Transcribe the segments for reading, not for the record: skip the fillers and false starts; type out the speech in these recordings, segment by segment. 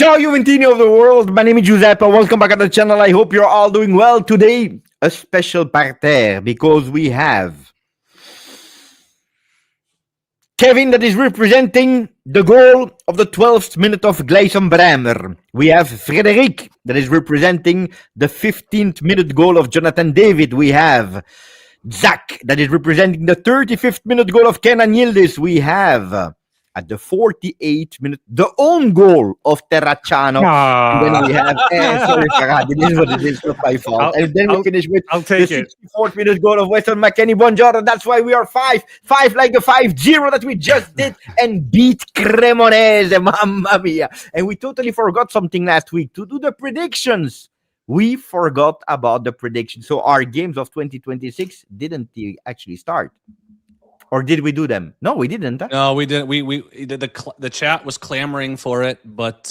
Ciao Juventini of the world, my name is Giuseppe, welcome back at the channel, I hope you're all doing well. Today, a special parterre, because we have Kevin that is representing the goal of the 12th minute of Gleison Bremer. We have Frederic that is representing the 15th minute goal of Jonathan David. We have Zach that is representing the 35th minute goal of Kenan Yildiz. We have at the 48th minute the own goal of Terracciano. And then we have sorry Farhad, it is what it is, not my fault. And then we finish with the 64th minute goal of Weston McKennie. Buongiorno, that's why we are five like the 5-0 that we just did and beat Cremonese, mamma mia. And we totally forgot something last week, to do the predictions. We forgot about the predictions. So our games of 2026 didn't actually start. Or did we do them? No, we didn't. Huh? No, we didn't. The chat was clamoring for it, but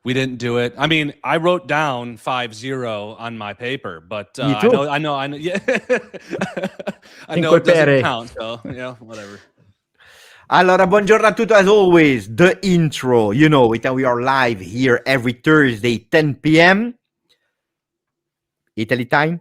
we didn't do it. I mean, I wrote down 5-0 on my paper, but I know. Yeah, I know it doesn't count. So yeah, whatever. Allora, buongiorno a tutti as always. The intro, you know it, and we are live here every Thursday, 10 p.m. Italy time.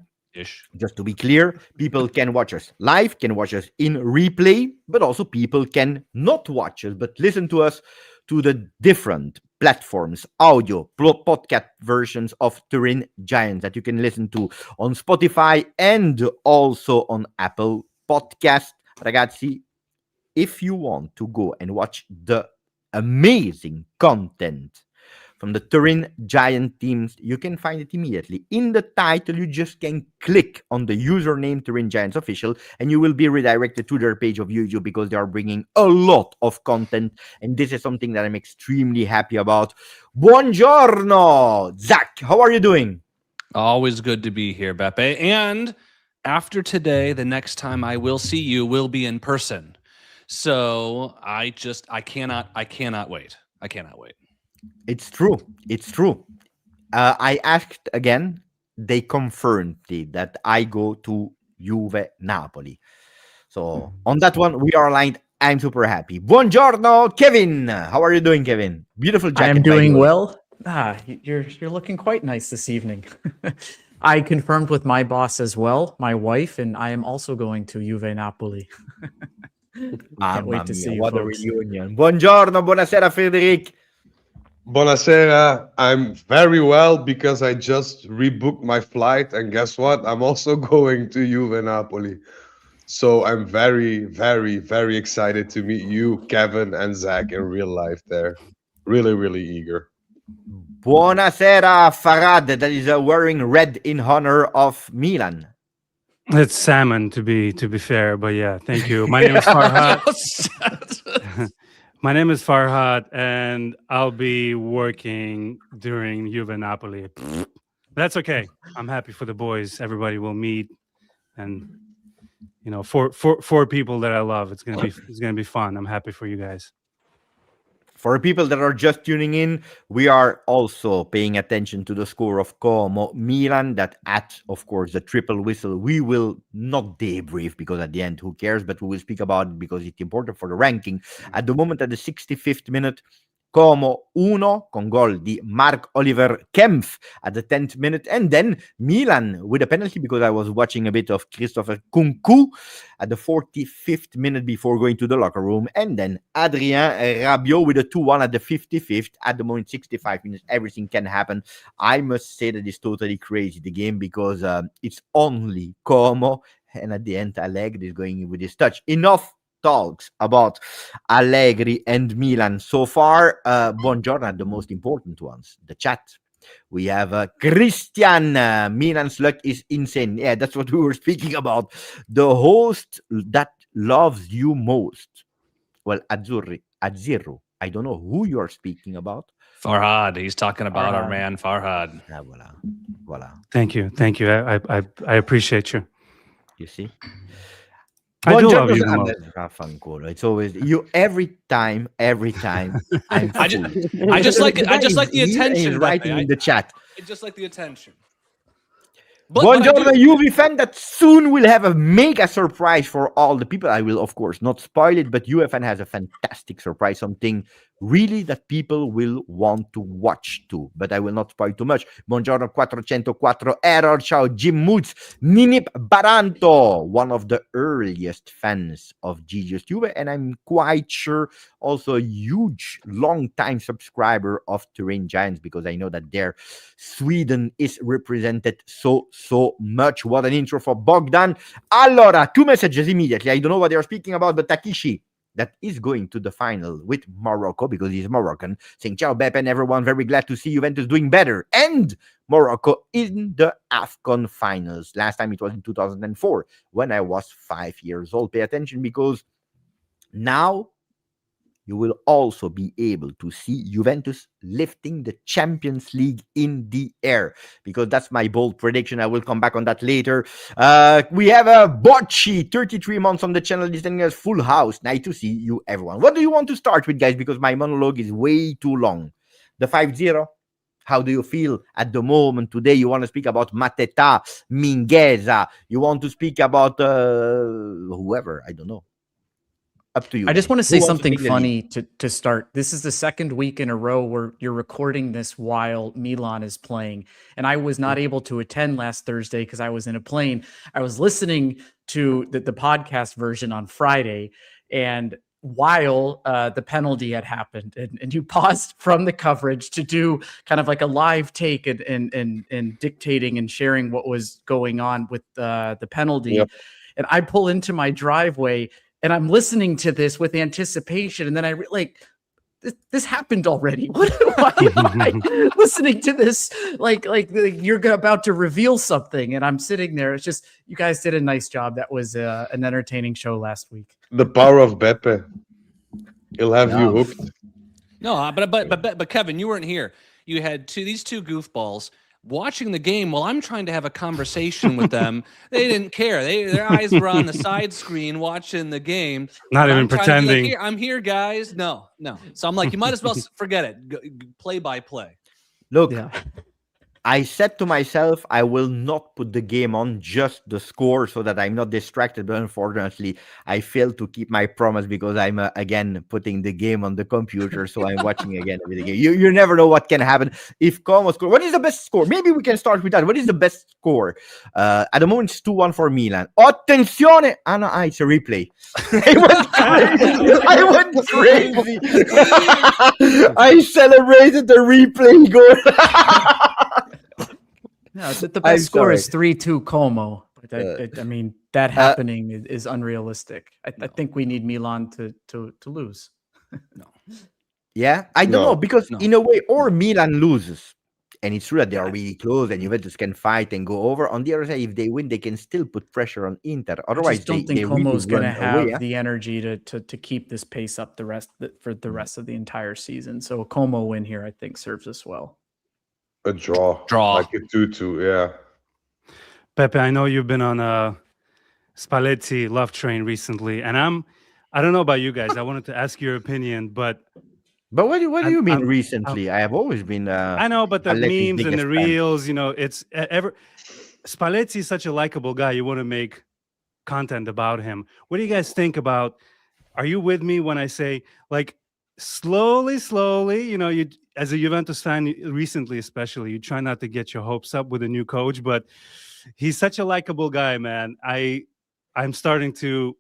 Just to be clear, people can watch us live, can watch us in replay, but also people can not watch us, but listen to us to the different platforms, audio, podcast versions of Turin Giants that you can listen to on Spotify and also on Apple Podcast. Ragazzi, if you want to go and watch the amazing content from the Turin Giant teams, you can find it immediately. In the title, you just can click on the username Turin Giants Official, and you will be redirected to their page of YouTube because they are bringing a lot of content, and this is something that I'm extremely happy about. Buongiorno! Zach, how are you doing? Always good to be here, Beppe. And after today, the next time I will see you will be in person. So I cannot wait. I cannot wait. It's true. It's true. I asked again. They confirmed that I go to Juve Napoli. So on that one, we are aligned. I'm super happy. Buongiorno, Kevin. How are you doing, Kevin? Beautiful jacket. I am doing well. You're looking quite nice this evening. I confirmed with my boss as well, my wife, and I am also going to Juve Napoli. Can't wait to see you, what folks. A reunion. Buongiorno, buonasera, Frederic. Buonasera. I'm very well because I just rebooked my flight, and guess what? I'm also going to Juve Napoli. So I'm very, very, very excited to meet you, Kevin, and Zach in real life there. Really, really eager. Buonasera, Farhad, that is wearing red in honor of Milan. It's salmon, to be fair, but yeah, thank you. My name is Farhad. My name is Farhad, and I'll be working during Juve Napoli. That's okay. I'm happy for the boys. Everybody will meet, and you know, four people that I love. It's gonna be fun. I'm happy for you guys. For people that are just tuning in, we are also paying attention to the score of Como Milan, that at, of course, the triple whistle, we will not debrief because at the end, who cares? But we will speak about it because it's important for the ranking. At the moment, at the 65th minute, Como 1 con gol di Mark Oliver Kempf at the 10th minute, and then Milan with a penalty because I was watching a bit of Christopher Kunku at the 45th minute before going to the locker room, and then Adrien Rabiot with a 2-1 at the 55th. At the moment, 65 minutes, everything can happen. I must say that it's totally crazy, the game, because it's only Como, and at the end Allegri is going with his touch. Enough talks about Allegri and Milan so far. Buongiorno, the most important ones, the chat. We have Christian. Milan's luck is insane. Yeah, that's what we were speaking about. The host that loves you most. Well, Azzurri, I don't know who you are speaking about. Farhad. He's talking about our man Farhad. Ah, voila. Thank you. I appreciate you. You see. I do love you. It's always you every time. I just like the attention. Writing in the chat. I just like the attention. Buongiorno, Juve fan that soon will have a mega surprise for all the people. I will, of course, not spoil it, but Juve fan has a fantastic surprise, something really that people will want to watch too. But I will not spoil too much. Buongiorno 404 Error, ciao Jim Moots, Ninip Baranto, one of the earliest fans of GJustjuve, and I'm quite sure also a huge long time subscriber of Turin Giants, because I know that their Sweden is represented so much. What an intro for Bogdan. Allora, 2 messages immediately. I don't know what they are speaking about, but Takishi, that is going to the final with Morocco because he's Moroccan, saying, ciao, Beppe, and everyone. Very glad to see Juventus doing better. And Morocco in the AFCON finals. Last time it was in 2004 when I was 5 years old. Pay attention, because now you will also be able to see Juventus lifting the Champions League in the air, because that's my bold prediction. I will come back on that later. We have a Bocci, 33 months on the channel, listening as full house. Nice to see you, everyone. What do you want to start with, guys? Because my monologue is way too long. The 5-0. How do you feel at the moment today? You want to speak about Mateta, Mingueza. You want to speak about whoever, I don't know. Up to you. I just want to say something take the lead? funny to start. This is the second week in a row where you're recording this while Milan is playing. And I was not able to attend last Thursday because I was in a plane. I was listening to the podcast version on Friday, and while the penalty had happened, and you paused from the coverage to do kind of like a live take and dictating and sharing what was going on with the penalty. Yep. And I pull into my driveway, and I'm listening to this with anticipation, and then this happened already. Why am I listening to this like you're about to reveal something? And I'm sitting there. It's just, you guys did a nice job. That was an entertaining show last week. The power of Beppe. He'll have you hooked. No, but Kevin, you weren't here. You had these two goofballs watching the game while I'm trying to have a conversation with them. They didn't care. Their eyes were on the side screen watching the game. Not even I'm trying to be pretending. like, I'm here, guys. No. So I'm like, you might as well forget it. Play by play. Look, Yeah. I said to myself, I will not put the game on, just the score, so that I'm not distracted. But unfortunately, I failed to keep my promise, because I'm again putting the game on the computer. So I'm watching again every game. You never know what can happen if Como score. What is the best score? Maybe we can start with that. What is the best score? At the moment, it's 2-1 for Milan. Attenzione! No, it's a replay. I went crazy. I celebrated the replay goal. No, the best score is 3-2 Como. But I mean, that happening is unrealistic. I think we need Milan to lose. No. Yeah, I don't know, because No. in a way, or Milan loses, and it's true that they are really close, and Juventus can fight and go over. On the other side, if they win, they can still put pressure on Inter. I Otherwise, just don't they think Como's really going to run have away, yeah? the energy to keep this pace up for the rest of the entire season. So a Como win here, I think, serves us well. A draw. Like a 2-2, yeah. Pepe, I know you've been on a Spalletti love train recently, and I don't know about you guys. I wanted to ask your opinion, but what do you mean recently? I have always been. I know, but the Spalletti's memes and biggest the fan. reels, it's Spalletti is such a likable guy. You want to make content about him. What do you guys think about? Are you with me when I say, like, slowly, you as a Juventus fan recently, especially, you try not to get your hopes up with a new coach, but he's such a likable guy, man. I'm starting to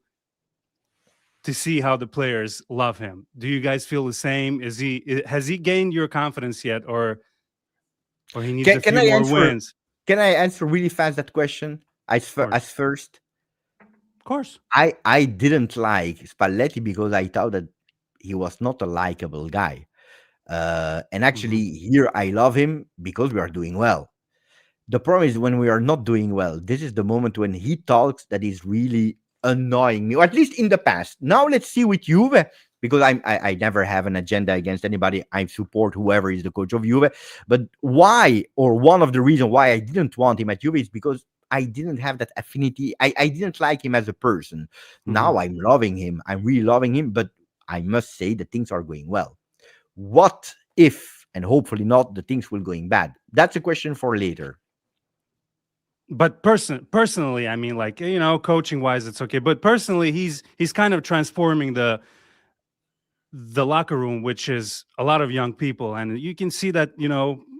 see how the players love him. Do you guys feel the same? Has he gained your confidence yet, or he needs a few more wins? Can I answer really fast that question? As first, of course, I didn't like Spalletti because I thought that he was not a likable guy. And actually, here I love him because we are doing well. The problem is when we are not doing well, this is the moment when he talks that is really annoying me, or at least in the past. Now let's see with Juve, because I never have an agenda against anybody. I support whoever is the coach of Juve. But why, or one of the reasons why I didn't want him at Juve is because I didn't have that affinity. I didn't like him as a person. Now I'm loving him. I'm really loving him. But I must say that things are going well. What if, and hopefully not, the things will going bad? That's a question for later. But personally, I mean, like, coaching wise, it's okay. But personally, he's kind of transforming the the locker room, which is a lot of young people, and you can see that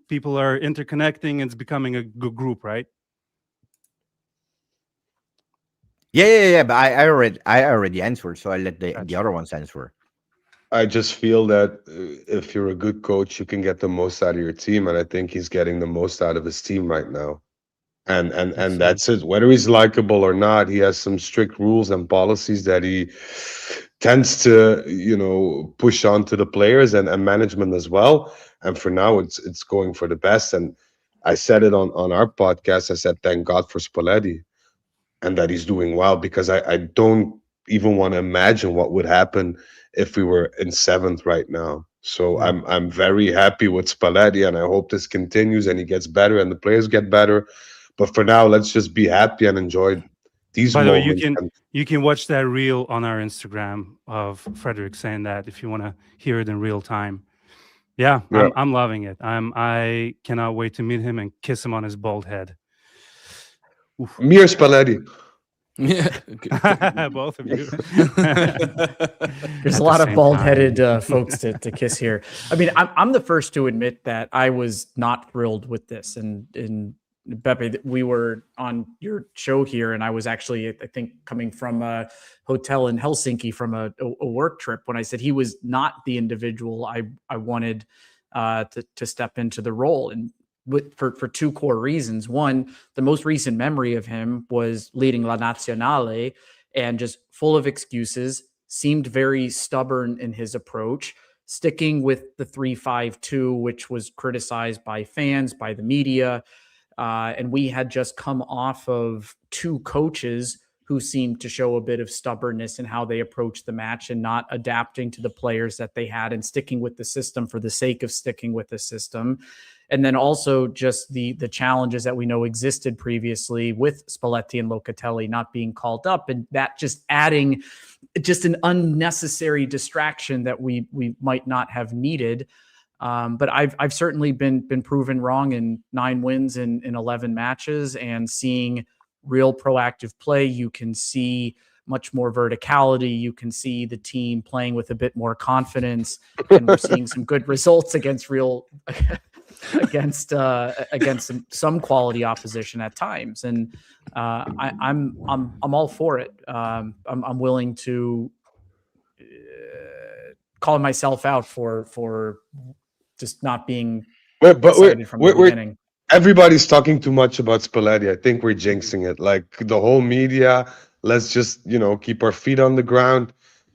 people are interconnecting and it's becoming a good group, right? Yeah. But I already answered, so I let the Gotcha. other ones answer. I just feel that if you're a good coach, you can get the most out of your team, and I think he's getting the most out of his team right now. And Excellent. that's it. Whether he's likable or not, he has some strict rules and policies that he tends to, push on to the players and management as well. And for now, it's going for the best. And I said it on our podcast. I said, thank God for Spalletti and that he's doing well, because I don't even want to imagine what would happen if we were in seventh right now. So Yeah. I'm very happy with Spalletti, and I hope this continues and he gets better and the players get better. But for now, let's just be happy and enjoy these By the way, moments. And you can watch that reel on our Instagram of Frederick saying that if you want to hear it in real time. Yeah, yeah, I'm loving it. I cannot wait to meet him and kiss him on his bald head. me or Spalletti. Both of you. There's At a the lot of same bald-headed time. folks to kiss here. I mean, I'm the first to admit that I was not thrilled with this. And Beppe, we were on your show here, and I was actually, I think, coming from a hotel in Helsinki from a work trip when I said he was not the individual I wanted to step into the role. And for two core reasons. One, the most recent memory of him was leading La Nazionale and just full of excuses, seemed very stubborn in his approach, sticking with the 3-5-2, which was criticized by fans, by the media. And we had just come off of two coaches who seemed to show a bit of stubbornness in how they approached the match and not adapting to the players that they had and sticking with the system for the sake of sticking with the system. And then also just the challenges that we know existed previously with Spalletti and Locatelli not being called up, and that just adding just an unnecessary distraction that we might not have needed. But I've certainly been proven wrong in 9 wins in 11 matches, and seeing real proactive play. You can see much more verticality. You can see the team playing with a bit more confidence, and we're seeing some good results against against some quality opposition at times. And I'm all for it. I'm willing to call myself out for just not being but excited from the beginning. Everybody's talking too much about Spalletti. I think we're jinxing it. Like the whole media, let's just, keep our feet on the ground.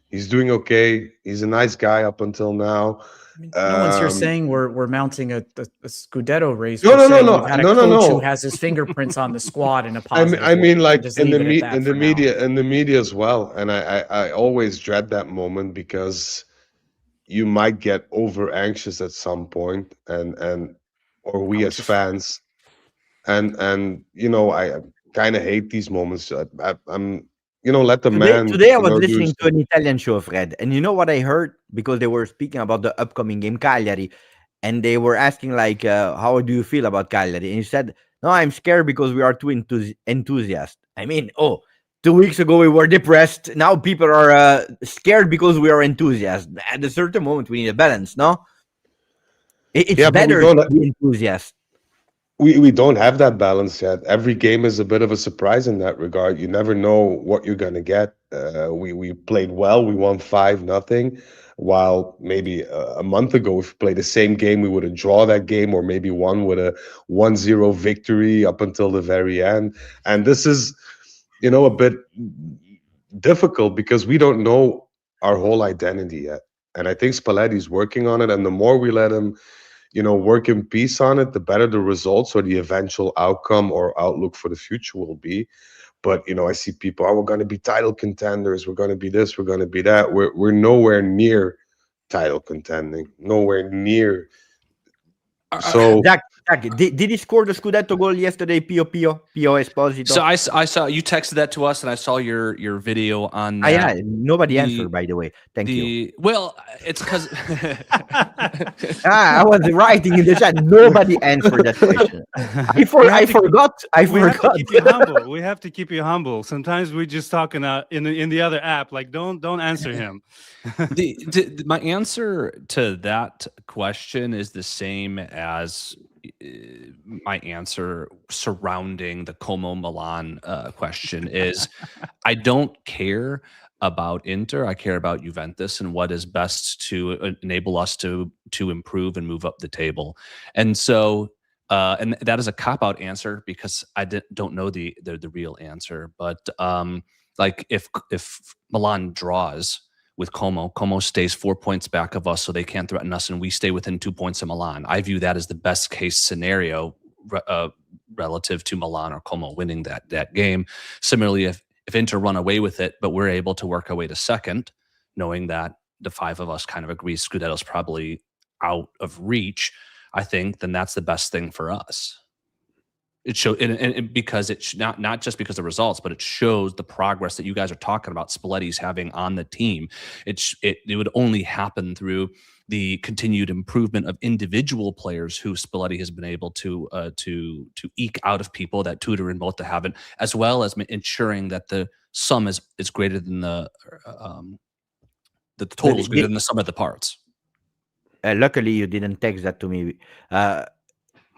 He's doing okay. He's a nice guy up until now. I mean, no one's here saying we're mounting a Scudetto race. No. We've had a coach who has his fingerprints on the squad in a positive I mean, way. like Just in the leave it at that for now. in the media as well. And I always dread that moment, because you might get over anxious at some point, or we as fans, and I kind of hate these moments. I'm let the man. Today I was do listening his to an Italian show, Fred, and you know what I heard? Because they were speaking about the upcoming game, Cagliari, and they were asking like, how do you feel about Cagliari? And he said, no, I'm scared because we are too enthusiastic. I mean, 2 weeks ago we were depressed. Now people are scared because we are enthusiastic. At a certain moment we need a balance, no? It's Yeah, but we better don't. to be enthusiastic. We don't have that balance yet. Every game is a bit of a surprise in that regard. You never know what you're gonna get. We played well. We won 5-0. While maybe a month ago, if we played the same game, we would have drawn that game, or maybe won with a 1-0 victory up until the very end. And this is, a bit difficult because we don't know our whole identity yet. And I think Spalletti's working on it. And the more we let him work in peace on it, the better the results or the eventual outcome or outlook for the future will be. But I see people, we're going to be title contenders, we're going to be this, we're going to be that. We're nowhere near title contending, nowhere near. So Jack, Did he score the Scudetto goal yesterday, Pio Esposito? So I saw you texted that to us, and I saw your video on that. Yeah, nobody answered, by the way. Thank you. Well, it's because I was writing in the chat. Nobody answered that question. I forgot. We have to keep you humble. We have to keep you humble. Sometimes we just talking in the other app. Like, don't answer him. My answer to that question is the same as my answer surrounding the Como Milan question is I don't care about Inter. I care about Juventus and what is best to enable us to improve and move up the table. And so and that is a cop-out answer because I don't know the real answer. But like if Milan draws with Como stays 4 points back of us, so they can't threaten us, and we stay within 2 points of Milan. I view that as the best case scenario relative to Milan or Como winning that game. Similarly, if Inter run away with it, but we're able to work our way to second, knowing that the five of us kind of agree Scudetto's probably out of reach, I think then that's the best thing for us. It shows, and because it's not just because of results, but it shows the progress that you guys are talking about. Spalletti's having on the team. It would only happen through the continued improvement of individual players who Spalletti has been able to eke out of people that Tudor and Mota haven't, as well as ensuring that the sum is greater than the total is greater than the sum of the parts. Luckily, you didn't text that to me.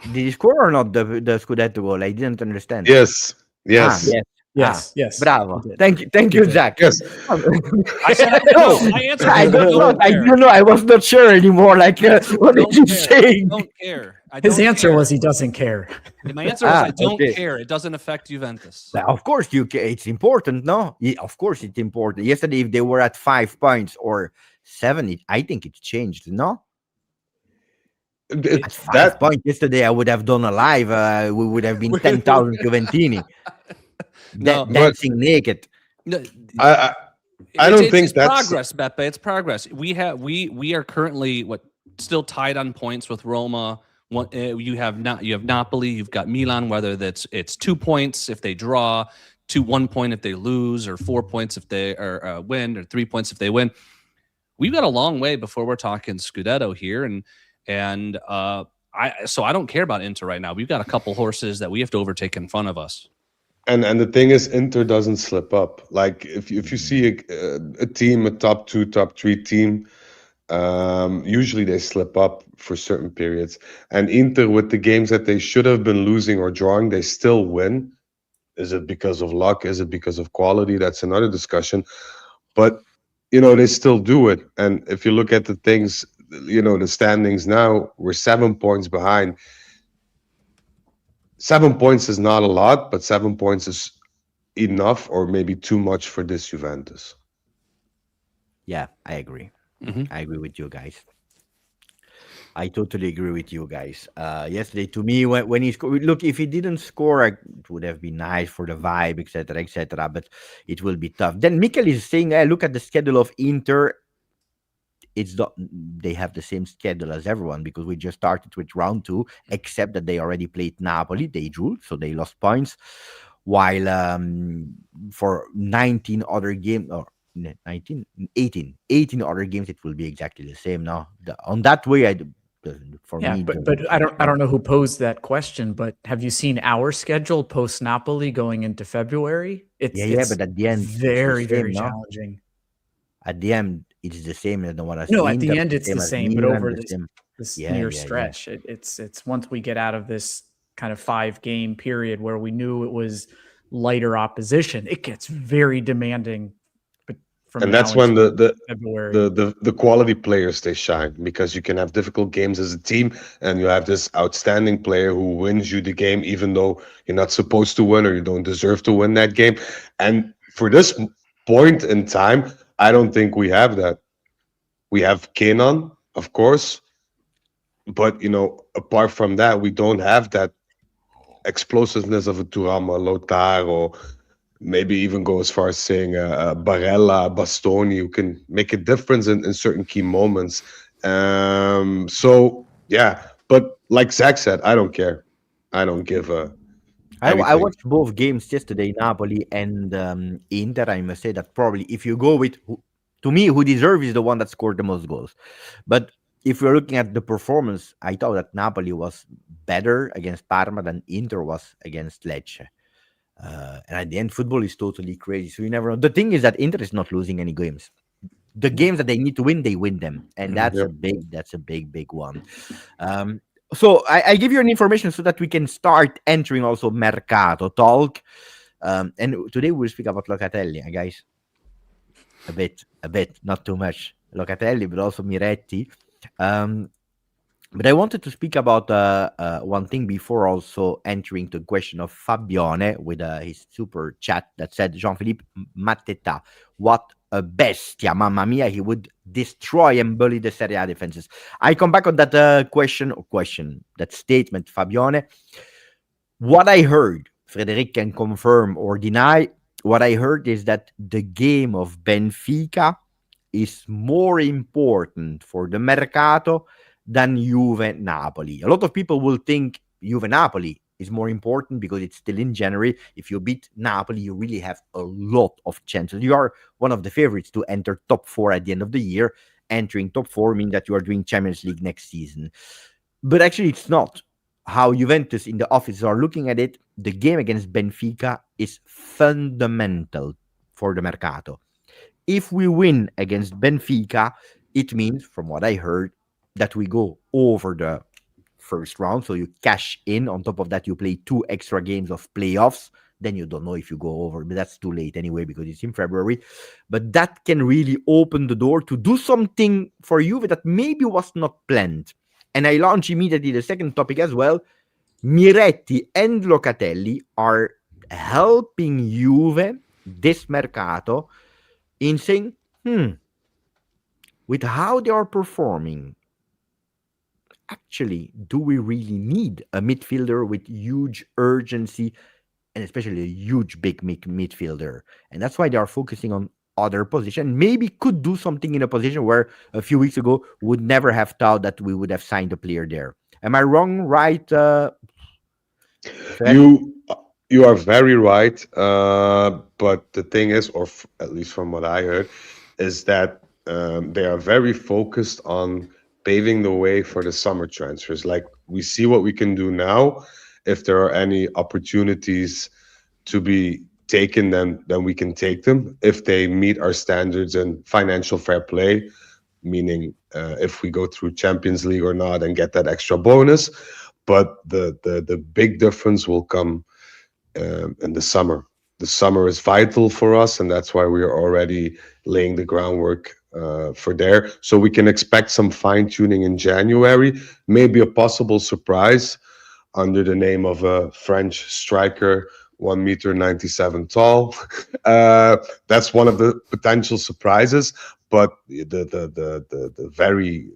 Did he score or not the Scudetto goal? I didn't understand. Yes. Yes. Bravo. Thank you, Zach. Yes. I said no. My answer. I don't know. I was not sure anymore. Like, what did you say? I don't care. His answer was he doesn't care. My answer was I don't care. It doesn't affect Juventus. Of course, it's important. No, of course it's important. Yesterday, if they were at 5 points or 7, I think it's changed. No. At 5 points yesterday, I would have done a live. We would have been 10,000 Juventini dancing naked. No, I don't think that's progress, Beppe. It's progress. We are currently still tied on points with Roma. You have Napoli. You've got Milan. Whether it's 2 points if they draw, 1 point if they lose, or 4 points if they win, or 3 points if they win. We've got a long way before we're talking Scudetto here, and I don't care about Inter right now. We've got a couple horses that we have to overtake in front of us. And the thing is, Inter doesn't slip up. Like if you see a team, a top 2, top 3 team, usually they slip up for certain periods. And Inter, with the games that they should have been losing or drawing, they still win. Is it because of luck? Is it because of quality? That's another discussion. But they still do it. And if you look at the things, the standings now, we're 7 points behind. 7 points is not a lot, but 7 points is enough or maybe too much for this Juventus. Yeah, I agree. I agree with you guys. I totally agree with you guys. Yesterday, to me, when he scored, look, if he didn't score, it would have been nice for the vibe, etc., but it will be tough. Then Mikkel is saying, look at the schedule of Inter. They have the same schedule as everyone because we just started with round 2, except that they already played Napoli. They drew, so they lost points. While for 19 other games, or 18 other games, it will be exactly the same. Now, on that way, me, but I don't know who posed that question. But have you seen our schedule post Napoli going into February? It's but at the end, very challenging. At the end, it's the same as the one I No, at the end it's the same, but over this near yeah, stretch, it's once we get out of this kind of 5-game period where we knew it was lighter opposition, it gets very demanding. But and that's when the quality players they shine, because you can have difficult games as a team, and you have this outstanding player who wins you the game, even though you're not supposed to win or you don't deserve to win that game. And for this point in time, I don't think we have that. We have Kenan, of course, but apart from that, we don't have that explosiveness of a Thuram, Lothar, or maybe even go as far as saying Barella, Bastoni, who can make a difference in certain key moments. So yeah, but like Zach said, I don't care. I don't give a I anything. watched both games yesterday, Napoli and Inter. I must say that probably if you go with to me, who deserves is the one that scored the most goals. But if you're looking at the performance, I thought that Napoli was better against Parma than Inter was against Lecce. And at the end, football is totally crazy. So you never know. The thing is that Inter is not losing any games. The games that they need to win, they win them, and that's Yep. a big one. Um, so I give you an information so that we can start entering also Mercato talk. And today we'll speak about Locatelli, guys. A bit, not too much Locatelli, but also Miretti. Um, but I wanted to speak about one thing before also entering the question of Fabione with his super chat that said Jean-Philippe Mateta, what a bestia, mamma mia, he would destroy and bully the Serie A defenses. I come back on that that statement, Fabione. What I heard, Frederic can confirm or deny, what I heard is that the game of Benfica is more important for the Mercato than Juve Napoli. A lot of people will think Juve Napoli is more important because it's still in January. If you beat Napoli, you really have a lot of chances. You are one of the favorites to enter top four at the end of the year. Entering top four means that you are doing Champions League next season. But actually, it's not. How Juventus in the office are looking at it, the game against Benfica is fundamental for the Mercato. If we win against Benfica, it means, from what I heard, that we go over the first round. So you cash in. On top of that, you play 2 extra games of playoffs. Then you don't know if you go over, but that's too late anyway because it's in February. But that can really open the door to do something for Juve that maybe was not planned. And I launch immediately the second topic as well. Miretti and Locatelli are helping Juve this Mercato in saying, with how they are performing, actually, do we really need a midfielder with huge urgency and especially a huge big midfielder? And that's why they are focusing on other position. Maybe could do something in a position where a few weeks ago would never have thought that we would have signed a player there. Am I wrong? Right? Fred? You are very right. But the thing is, at least from what I heard, is that they are very focused on paving the way for the summer transfers. Like we see what we can do now. If there are any opportunities to be taken, then we can take them if they meet our standards and financial fair play, meaning if we go through Champions League or not and get that extra bonus. But the big difference will come in the summer. The summer is vital for us, and that's why we are already laying the groundwork for there. So we can expect some fine tuning in January, maybe a possible surprise under the name of a French striker, 1 meter 97 tall. That's one of the potential surprises. But the very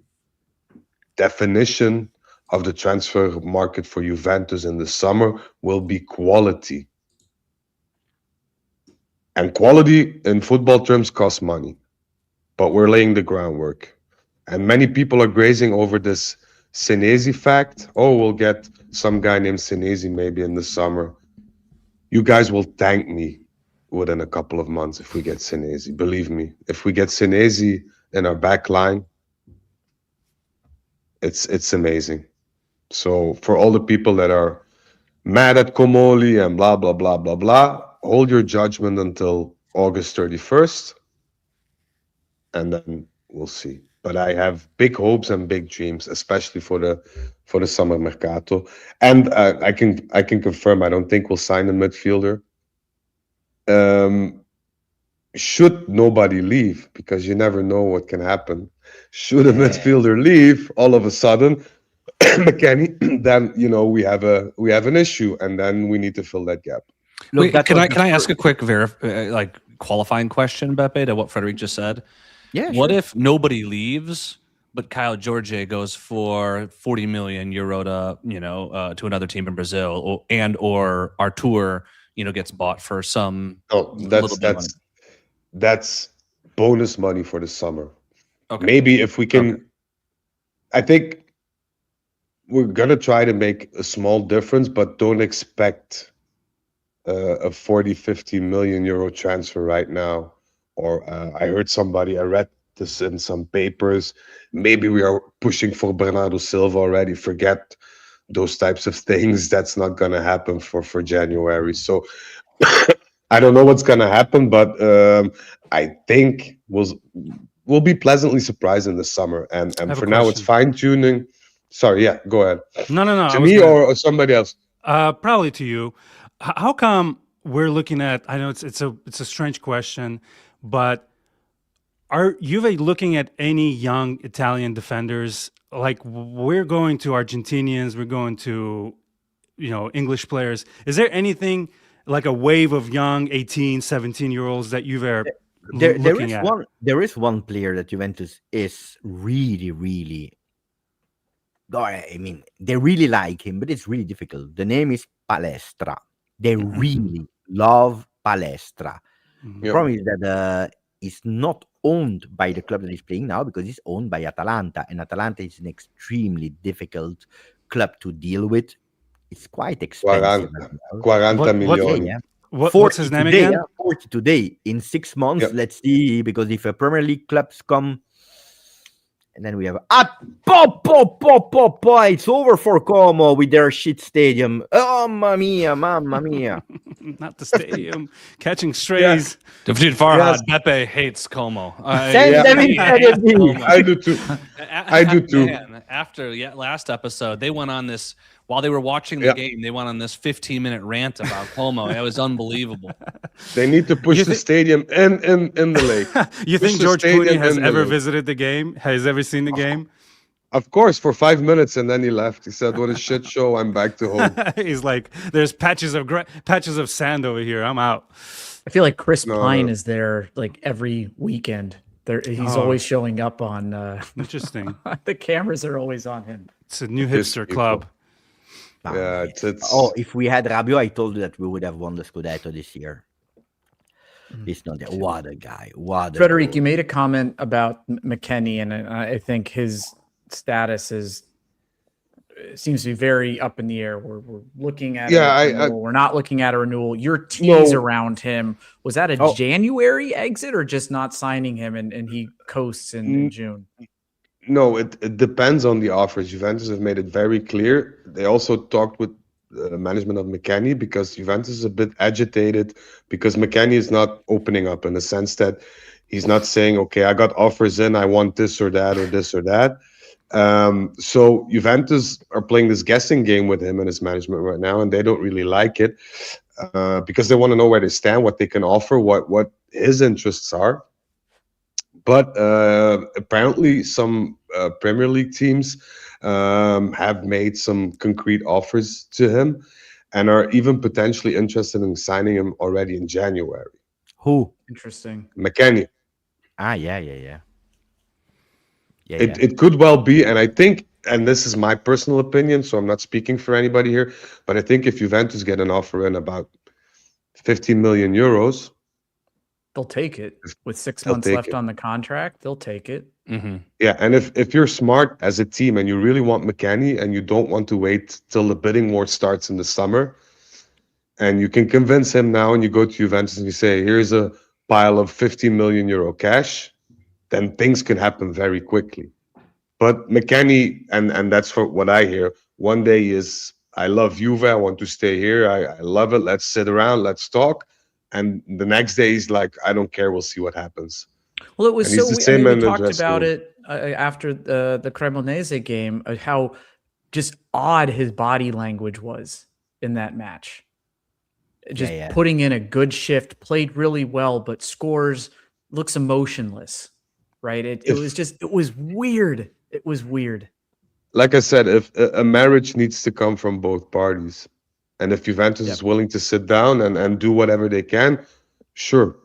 definition of the transfer market for Juventus in the summer will be quality. And quality in football terms costs money. But we're laying the groundwork. And many people are grazing over this Senesi fact. Oh, we'll get some guy named Senesi maybe in the summer. You guys will thank me within a couple of months if we get Senesi. Believe me, if we get Senesi in our back line, it's amazing. So for all the people that are mad at Comoli and blah, blah, blah, blah, blah, hold your judgment until August 31st, and then we'll see. But I have big hopes and big dreams, especially for the summer mercato. And I can confirm I don't think we'll sign a midfielder. Should nobody leave, because you never know what can happen. Should a midfielder leave all of a sudden, McKennie, then we have an issue, and then we need to fill that gap. Look, can I ask a quick qualifying question, Beppe, to what Frederic just said? Yeah. What if nobody leaves, but Kyle Jorge goes for 40 million euro to another team in Brazil, or Artur gets bought for some? Oh, that's bonus money for the summer. Okay. Maybe if we can, I think we're gonna try to make a small difference, but don't expect a 40, 50 million euro transfer right now. Or I heard somebody, I read this in some papers. Maybe we are pushing for Bernardo Silva already. Forget those types of things. That's not gonna happen for January. So I don't know what's gonna happen, but I think we'll be pleasantly surprised in the summer. I And have a for now, it's question. fine tuning. Sorry, yeah, go ahead. No, no, no. I To was me gonna, or somebody else. probably to you. How come we're looking at? I know it's a strange question, but are Juve looking at any young Italian defenders? Like we're going to Argentinians, we're going to English players. Is there anything like a wave of young 18, 17-year-olds that Juve are looking at? There is one player that Juventus is really, really. I mean, they really like him, but it's really difficult. The name is Palestra. They really love Palestra. The Yep. problem is that it's not owned by the club that he's playing now because it's owned by Atalanta, and Atalanta is an extremely difficult club to deal with. It's quite expensive. 40, as well. 40 What- milioni. Yeah. What's his name today, again? 40 today. In 6 months, Yep. let's see, because if a Premier League clubs come, and then we have it's over for Como with their shit stadium. Oh, mamma mia, mamma mia. Not the stadium, catching strays. Dude, Farhad, Yes. Pepe hates Como. Send Yeah. them in He hates Serie B. Como. I do too. I do too. Man, after last episode, they went on this while they were watching the Yeah. game. They went on this 15-minute rant about Como. It was unbelievable. They need to push You the thi- stadium in the lake. You Push think the George stadium Clooney has in the ever league. visited the game? Has ever seen the game? Of course, for 5 minutes, and then he left. He said, "What a shit show! I'm back to home." He's like, there's patches of sand over here. I'm out. I feel like Chris No, Pine no. is there like every weekend. He's Oh. always showing up on. Interesting. The cameras are always on him. It's a new Piss hipster people. club. Yeah, it's Oh, if we had Rabiot, I told you that we would have won the Scudetto this year. He's not there. What a guy. What a Frederic, goal. you made a comment about McKennie, and I think his status seems to be very up in the air. We're looking at Yeah, a I- renewal. We're not looking at a renewal. Your tease No. around him, was that a Oh. January exit or just not signing him and he coasts in June? No, it depends on the offers. Juventus have made it very clear. They also talked with the management of McKennie because Juventus is a bit agitated because McKennie is not opening up in the sense that he's not saying, okay, I got offers in, I want this or that or this or that. So Juventus are playing this guessing game with him and his management right now, and they don't really like it because they want to know where they stand, what they can offer, what his interests are. But apparently some Premier League teams have made some concrete offers to him and are even potentially interested in signing him already in January. Who? Interesting. McKennie. Yeah. It could well be, and I think, and this is my personal opinion, so I'm not speaking for anybody here, but I think if Juventus get an offer in about 15 million euros, They'll take it with 6 They'll months take left it. on the contract. They'll take it. Mm-hmm. yeah, and if you're smart as a team and you really want McKennie and you don't want to wait till the bidding war starts in the summer, and you can convince him now and you go to Juventus and you say, here's a pile of 15 million euro cash, then things can happen very quickly. But McKennie, and that's what I hear, one day is, I love Juve, I want to stay here, I love it, let's sit around, let's talk. And the next day he's like, I don't care, we'll see what happens. Well, it was And he's so. the I same mean, we in the talked dressing about room. it after the Cremonese game. How just odd his body language was in that match. Just Yeah. putting in a good shift, played really well, but scores, looks emotionless. Right? It was weird. It was weird. Like I said, if a marriage needs to come from both parties, and if Juventus is willing to sit down and do whatever they can, sure.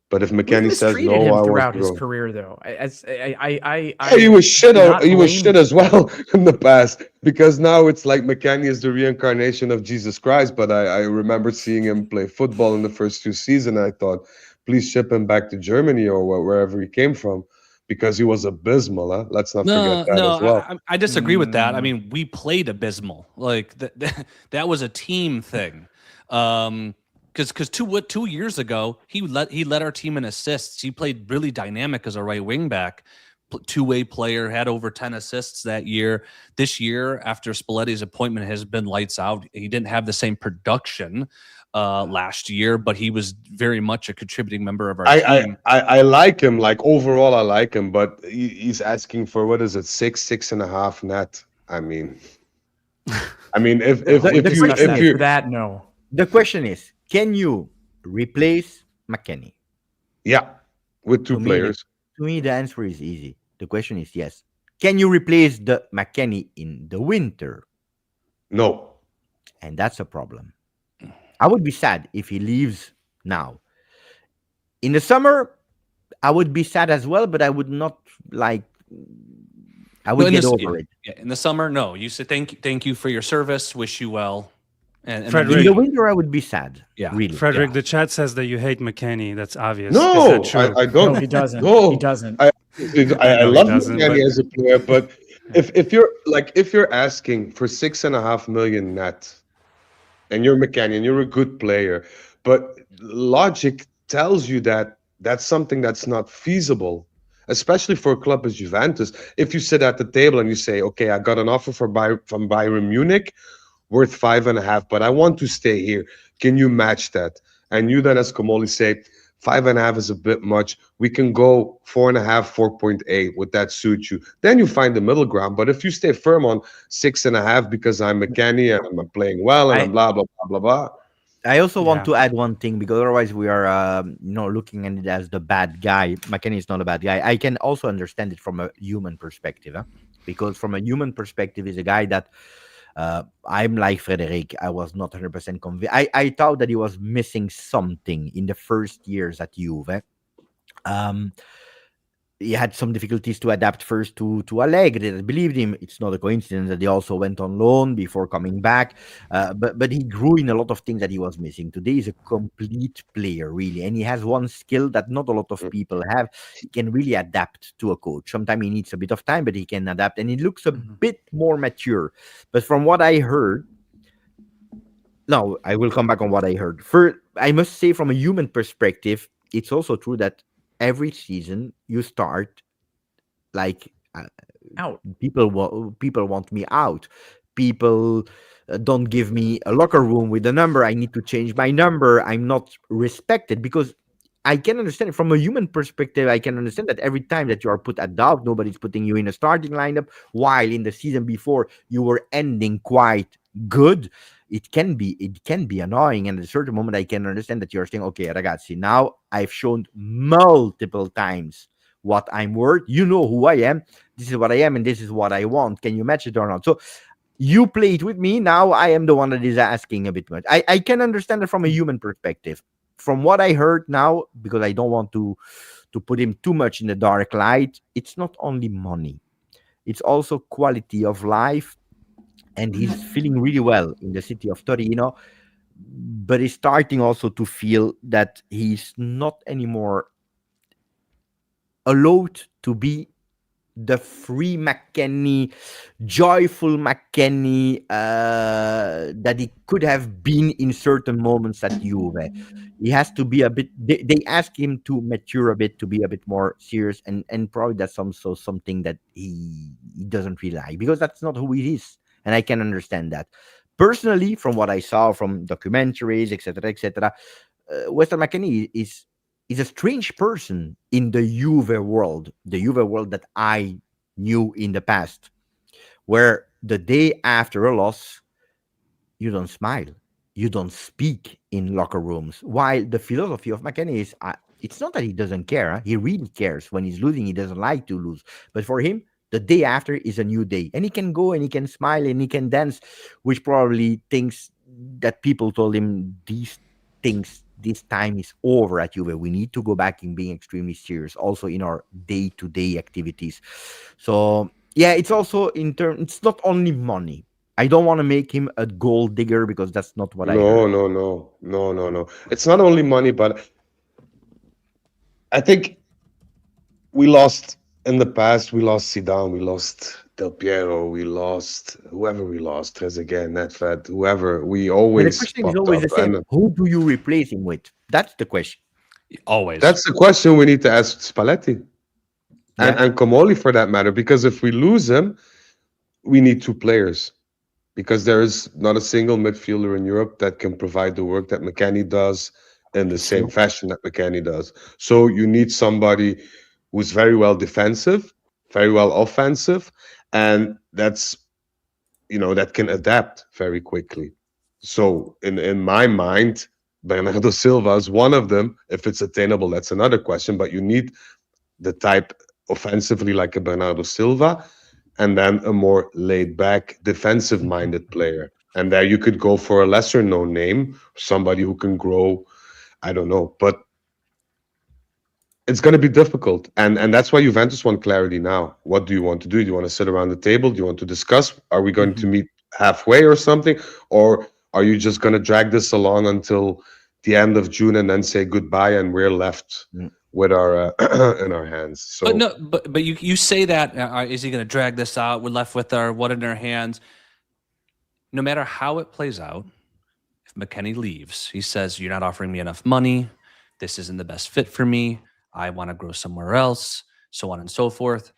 But if We McKennie says mistreated no, him I want throughout to his go. career, though. Yeah, he was shit. do not He was blame- shit as well in the past because now it's like McKennie is the reincarnation of Jesus Christ. But I remember seeing him play football in the first 2 seasons. And I thought, please ship him back to Germany or wherever he came from, because he was abysmal. Huh? Let's not No, forget that no, as well. I disagree with that. I mean, we played abysmal. Like that was a team thing. Because 2 years ago he led our team in assists. He played really dynamic as a right wing back, two-way player, had over 10 assists that year. This year, after Spalletti's appointment, has been lights out. He didn't have the same production last year, but he was very much a contributing member of our team. I like him. Like overall, I like him, but he's asking for what is it, 6.5 net? I mean, if you that no. The question is, can you replace McKennie? Yeah, with two players. To me, the answer is easy. The question is yes. Can you replace the McKennie in the winter? No. And that's a problem. I would be sad if he leaves now. In the summer, I would be sad as well, but I would not like. I would get over it. Yeah, in the summer, no. You said thank you for your service. Wish you well. And Frederick, in the winter, I would be sad. Yeah, really. Frederick, the chat says that you hate McKennie. That's obvious. No, is that true? I don't. No, he doesn't. No, He doesn't. I love doesn't, McKennie but- as a player, but if you're asking for 6.5 million net, and you're McKennie and you're a good player, but logic tells you that that's something that's not feasible, especially for a club as Juventus. If you sit at the table and you say, okay, I got an offer from Bayern Munich worth 5.5, but I want to stay here. Can you match that? And you then, as Komoli, say 5.5 is a bit much. We can go 4.5, 4.8. Would that suit you? Then you find the middle ground. But if you stay firm on 6.5 because I'm McKennie and I'm playing well and I'm blah blah blah blah blah. I also want to add one thing, because otherwise we are looking at it as the bad guy. McKennie is not a bad guy. I can also understand it from a human perspective, because from a human perspective, he's a guy that I'm like Frederick. I was not 100% convinced. I thought that he was missing something in the first years at Juve. He had some difficulties to adapt first to Allegri. I believed him. It's not a coincidence that he also went on loan before coming back. But he grew in a lot of things that he was missing. Today he's a complete player, really. And he has one skill that not a lot of people have. He can really adapt to a coach. Sometimes he needs a bit of time, but he can adapt. And he looks a bit more mature. But from what I heard, no, I will come back on what I heard. First, I must say, from a human perspective, it's also true that every season you start like out. People want me out. People don't give me a locker room with a number. I need to change my number. I'm not respected, because I can understand it from a human perspective. I can understand that every time that you are put at doubt, nobody's putting you in a starting lineup, while in the season before you were ending quite good. It can be annoying, and at a certain moment I can understand that you're saying, okay, ragazzi, now I've shown multiple times what I'm worth. You know who I am. This is what I am, and this is what I want. Can you match it or not? So you play it with me. Now I am the one that is asking a bit much. I can understand it from a human perspective. From what I heard now, because I don't want to put him too much in the dark light, it's not only money. It's also quality of life. And he's feeling really well in the city of Torino, but he's starting also to feel that he's not anymore allowed to be the free McKennie, joyful McKennie that he could have been in certain moments at Juve. He has to be a bit. They ask him to mature a bit, to be a bit more serious, and probably that's also something that he doesn't really like, because that's not who he is. And I can understand that. Personally, from what I saw from documentaries, etc., Weston McKennie is a strange person in the Juve world that I knew in the past, where the day after a loss, you don't smile, you don't speak in locker rooms. While the philosophy of McKennie is, it's not that he doesn't care. He really cares. When he's losing, he doesn't like to lose. But for him, the day after is a new day, and he can go and he can smile and he can dance, which probably thinks that people told him these things. This time is over at Juve. We need to go back in being extremely serious, also in our day-to-day activities. So yeah, it's also it's not only money. I don't want to make him a gold digger, because that's not what I heard. No. It's not only money, but I think we lost in the past, we lost Zidane, we lost Del Piero, we lost whoever we lost, Trezeguet, Nedved, whoever. We But the always question is popped always up. the same. And Who do you replace him with? That's the question. Always. that's the question we need to ask Spalletti Yeah. and Comoli for that matter. Because if we lose him, we need two players. Because there is not a single midfielder in Europe that can provide the work that McKennie does in the same fashion that McKennie does. So you need somebody who's very well defensive, very well offensive, and that's that can adapt very quickly. So in my mind, Bernardo Silva is one of them. If it's attainable, that's another question. But you need the type offensively like a Bernardo Silva, and then a more laid back, defensive minded player. And there you could go for a lesser known name, somebody who can grow. I don't know. But it's going to be difficult. And that's why Juventus want clarity now. What do you want to do? Do you want to sit around the table? Do you want to discuss? Are we going to meet halfway or something? Or are you just going to drag this along until the end of June and then say goodbye and we're left with our in our hands? So But no, but you say that is he going to drag this out? We're left with our what in our hands. No matter how it plays out, if McKennie leaves, he says you're not offering me enough money. This isn't the best fit for me. I want to grow somewhere else, so on and so forth.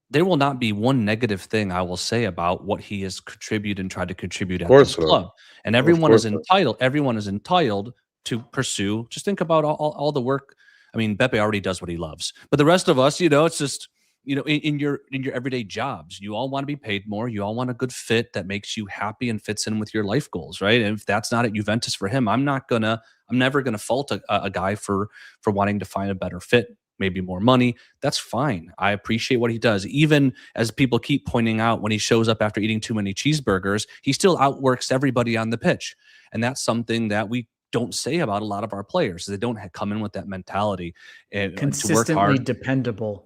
There will not be one negative thing I will say about what he has contributed and tried to contribute at this club. And everyone is entitled. Everyone is entitled to pursue. Just think about all the work. I mean, Beppe already does what he loves, but the rest of us, it's just in your everyday jobs, you all want to be paid more. You all want a good fit that makes you happy and fits in with your life goals, right? And if that's not at Juventus for him, I'm never gonna fault a guy for wanting to find a better fit, maybe more money. That's fine. I appreciate what he does. Even as people keep pointing out, when he shows up after eating too many cheeseburgers, he still outworks everybody on the pitch, and that's something that we don't say about a lot of our players. They don't come in with that mentality and consistently to work hard, dependable.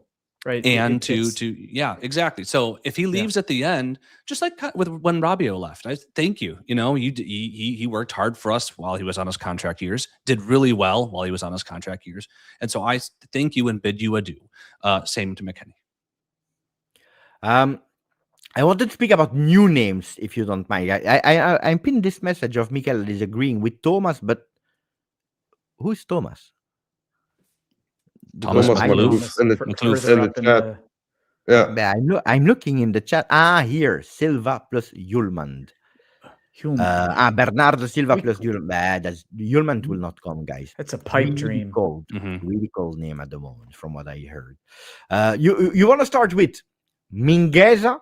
Right. And yeah, exactly. So if he leaves at the end, just like with when Rabiot left, I thank you. He worked hard for us while he was on his contract years, did really well while he was on his contract years. And so I thank you and bid you adieu. Same to McKennie. I wanted to speak about new names, if you don't mind. I pinned this message of Michael disagreeing with Thomas, but who's Thomas? Thomas Malouf in the chat. Yeah, I'm looking in the chat. Here, Silva plus Yulmand. Bernardo Silva plus Yulmand. Yulmand will not come, guys. It's a pipe dream. Cold, really cold name at the moment, from what I heard. You want to start with Mingueza?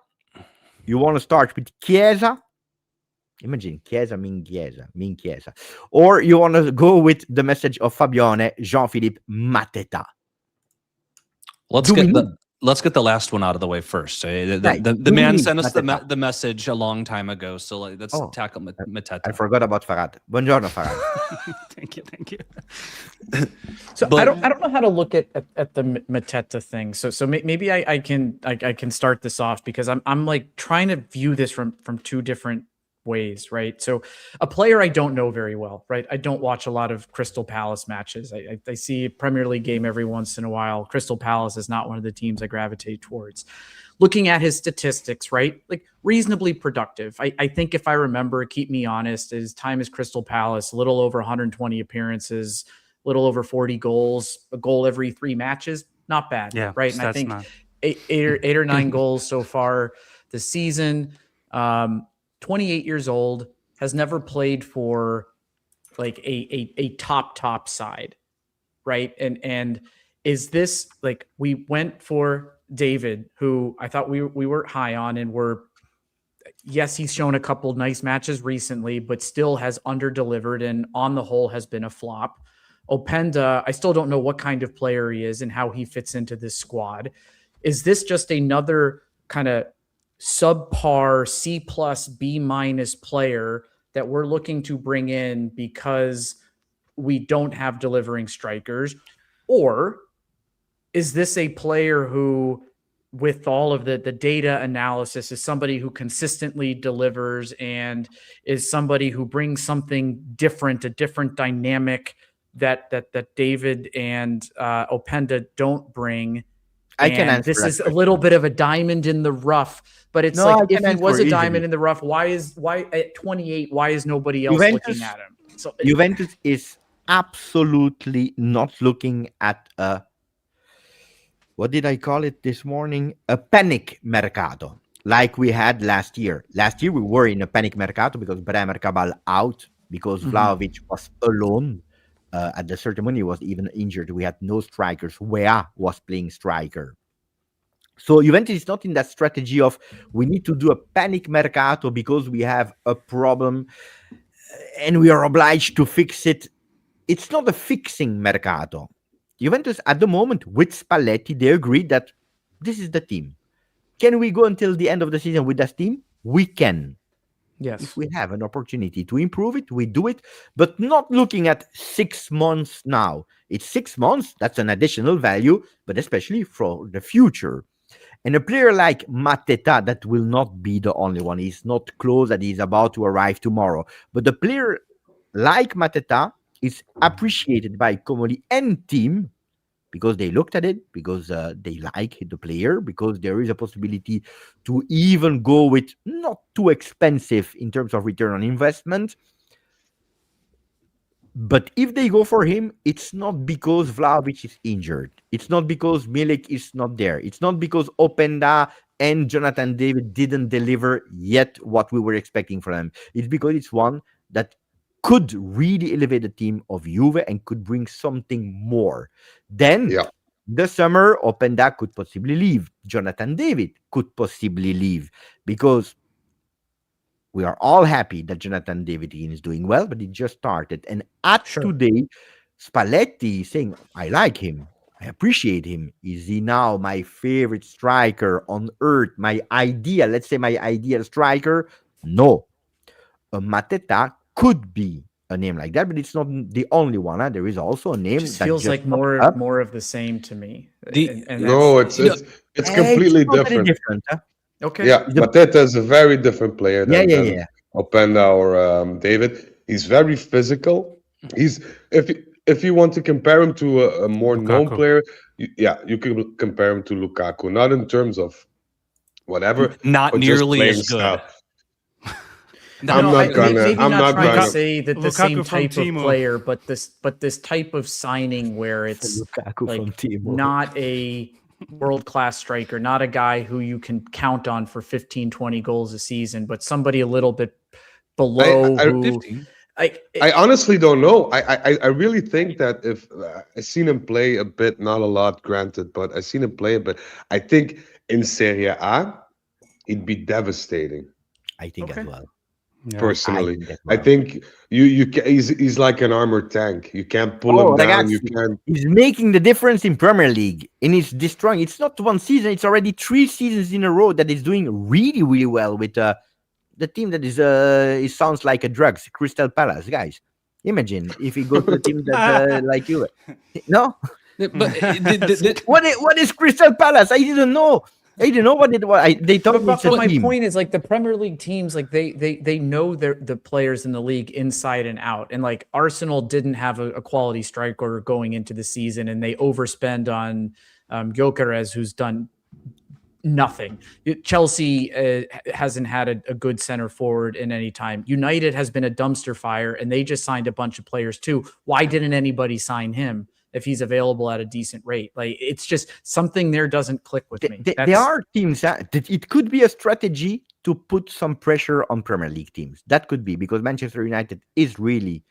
You want to start with Chiesa? Imagine Chiesa, Mingueza. Or you want to go with the message of Fabione, Jean-Philippe Mateta? Let's get the last one out of the way first. The man sent us the message a long time ago, so let's tackle Mateta. I forgot about Farad. Buongiorno, Farad. Thank you. So I don't know how to look at the Mateta thing. So maybe I can start this off, because I'm like trying to view this from two different ways, right? So a player I don't know very well, right? I don't watch a lot of Crystal Palace matches. I see a Premier League game every once in a while. Crystal Palace is not one of the teams I gravitate towards. Looking at his statistics, right? Like reasonably productive. I think if I remember, keep me honest, his time as Crystal Palace, a little over 120 appearances, a little over 40 goals, a goal every 3 matches. Not bad, right? And I think eight or 9 goals so far this season. 28 years old, has never played for like a top side, right? And is this like, we went for David, who I thought we were high on, and yes, he's shown a couple nice matches recently, but still has under-delivered and on the whole has been a flop. Openda, I still don't know what kind of player he is and how he fits into this squad. Is this just another kind of subpar C+, B- player that we're looking to bring in because we don't have delivering strikers? Or is this a player who, with all of the data analysis, is somebody who consistently delivers and is somebody who brings something different, a different dynamic that David and Openda don't bring? I can And answer this that is a question. little bit of a diamond in the rough. But it's No, I like, if can he answer was a easily. diamond in the rough, why at 28, why is nobody else looking at him? So Juventus is absolutely not looking at a, what did I call it this morning? A panic mercato, like we had last year. Last year we were in a panic mercato because Bremer Cabal out, because Vlahovic was alone. At the ceremony, he was even injured. We had no strikers. Wea was playing striker. So Juventus is not in that strategy of we need to do a panic mercato because we have a problem and we are obliged to fix it. It's not a fixing mercato. Juventus at the moment with Spalletti, they agreed that this is the team. Can we go until the end of the season with that team? We can. yes. If we have an opportunity to improve it, we do it, but not looking at 6 months now. It's 6 months, that's an additional value, but especially for the future. And a player like Mateta, that will not be the only one. He's not close that he's about to arrive tomorrow. But the player like Mateta is appreciated by Comoli and team because they looked at it, because they like the player, because there is a possibility to even go with not too expensive in terms of return on investment. But if they go for him, it's not because Vlahovic is injured. It's not because Milik is not there. It's not because Openda and Jonathan David didn't deliver yet what we were expecting from them. It's because it's one that could really elevate the team of Juve and could bring something more. Then the summer, Openda could possibly leave. Jonathan David could possibly leave because we are all happy that Jonathan David is doing well, but he just started. And at today, Spalletti is saying, I like him. I appreciate him. Is he now my favorite striker on earth? My ideal, let's say my ideal striker? No. Mateta could be a name like that, but it's not the only one. There is also a name Just that feels just like more of the same to me. No, it's completely different. Okay. Yeah, Mateta is a very different player than Openda or David. He's very physical. He's if you want to compare him to a more known player, you can compare him to Lukaku. Not in terms of whatever, not but nearly just as good. style. Maybe I'm not trying gonna to say that the Lukaku same type of Timo. player, but this type of signing where it's Lukaku like from Timo. not a world-class striker, not a guy who you can count on for 15, 20 goals a season, but somebody a little bit below I honestly don't know. I really think that if I've seen him play a bit, not a lot, granted, but I've seen him play a bit. I think in Serie A, he'd be devastating. I think as well. Personally, I think he's like an armored tank. You can't pull him down. Ragazzi, You can't. He's making the difference in Premier League, and he's destroying. It's not one season; it's already 3 seasons in a row that is doing really, really well with the team that is. It sounds like a drugs. Crystal Palace, guys. Imagine if he goes to a team that like you. No, But what is Crystal Palace? I didn't know. I didn't know they told me. But my point is, like, the Premier League teams, like they know the players in the league inside and out, and like Arsenal didn't have a quality striker going into the season, and they overspend on Gyökeres, who's done nothing. Chelsea hasn't had a good center forward in any time. United has been a dumpster fire, and they just signed a bunch of players too. Why didn't anybody sign him if he's available at a decent rate? Like, it's just something there doesn't click with me. There are teams that it could be a strategy to put some pressure on Premier League teams. That could be because Manchester United is really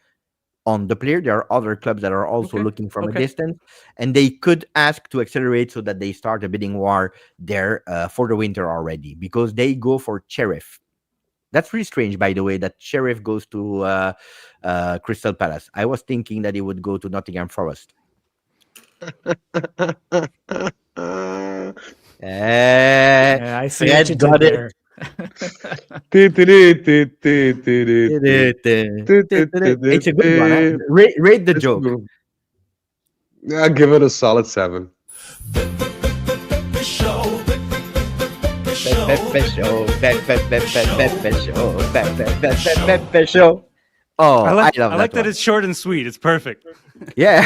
on the player. There are other clubs that are also looking from a distance, and they could ask to accelerate so that they start a bidding war there for the winter already, because they go for Sheriff. That's really strange, by the way, that Sheriff goes to Crystal Palace. I was thinking that he would go to Nottingham Forest. I see what you did there. It's a good one. Huh? Rate the joke. Yeah, give it a solid 7. Oh, I like love that one. it's short and sweet. It's perfect. Yeah.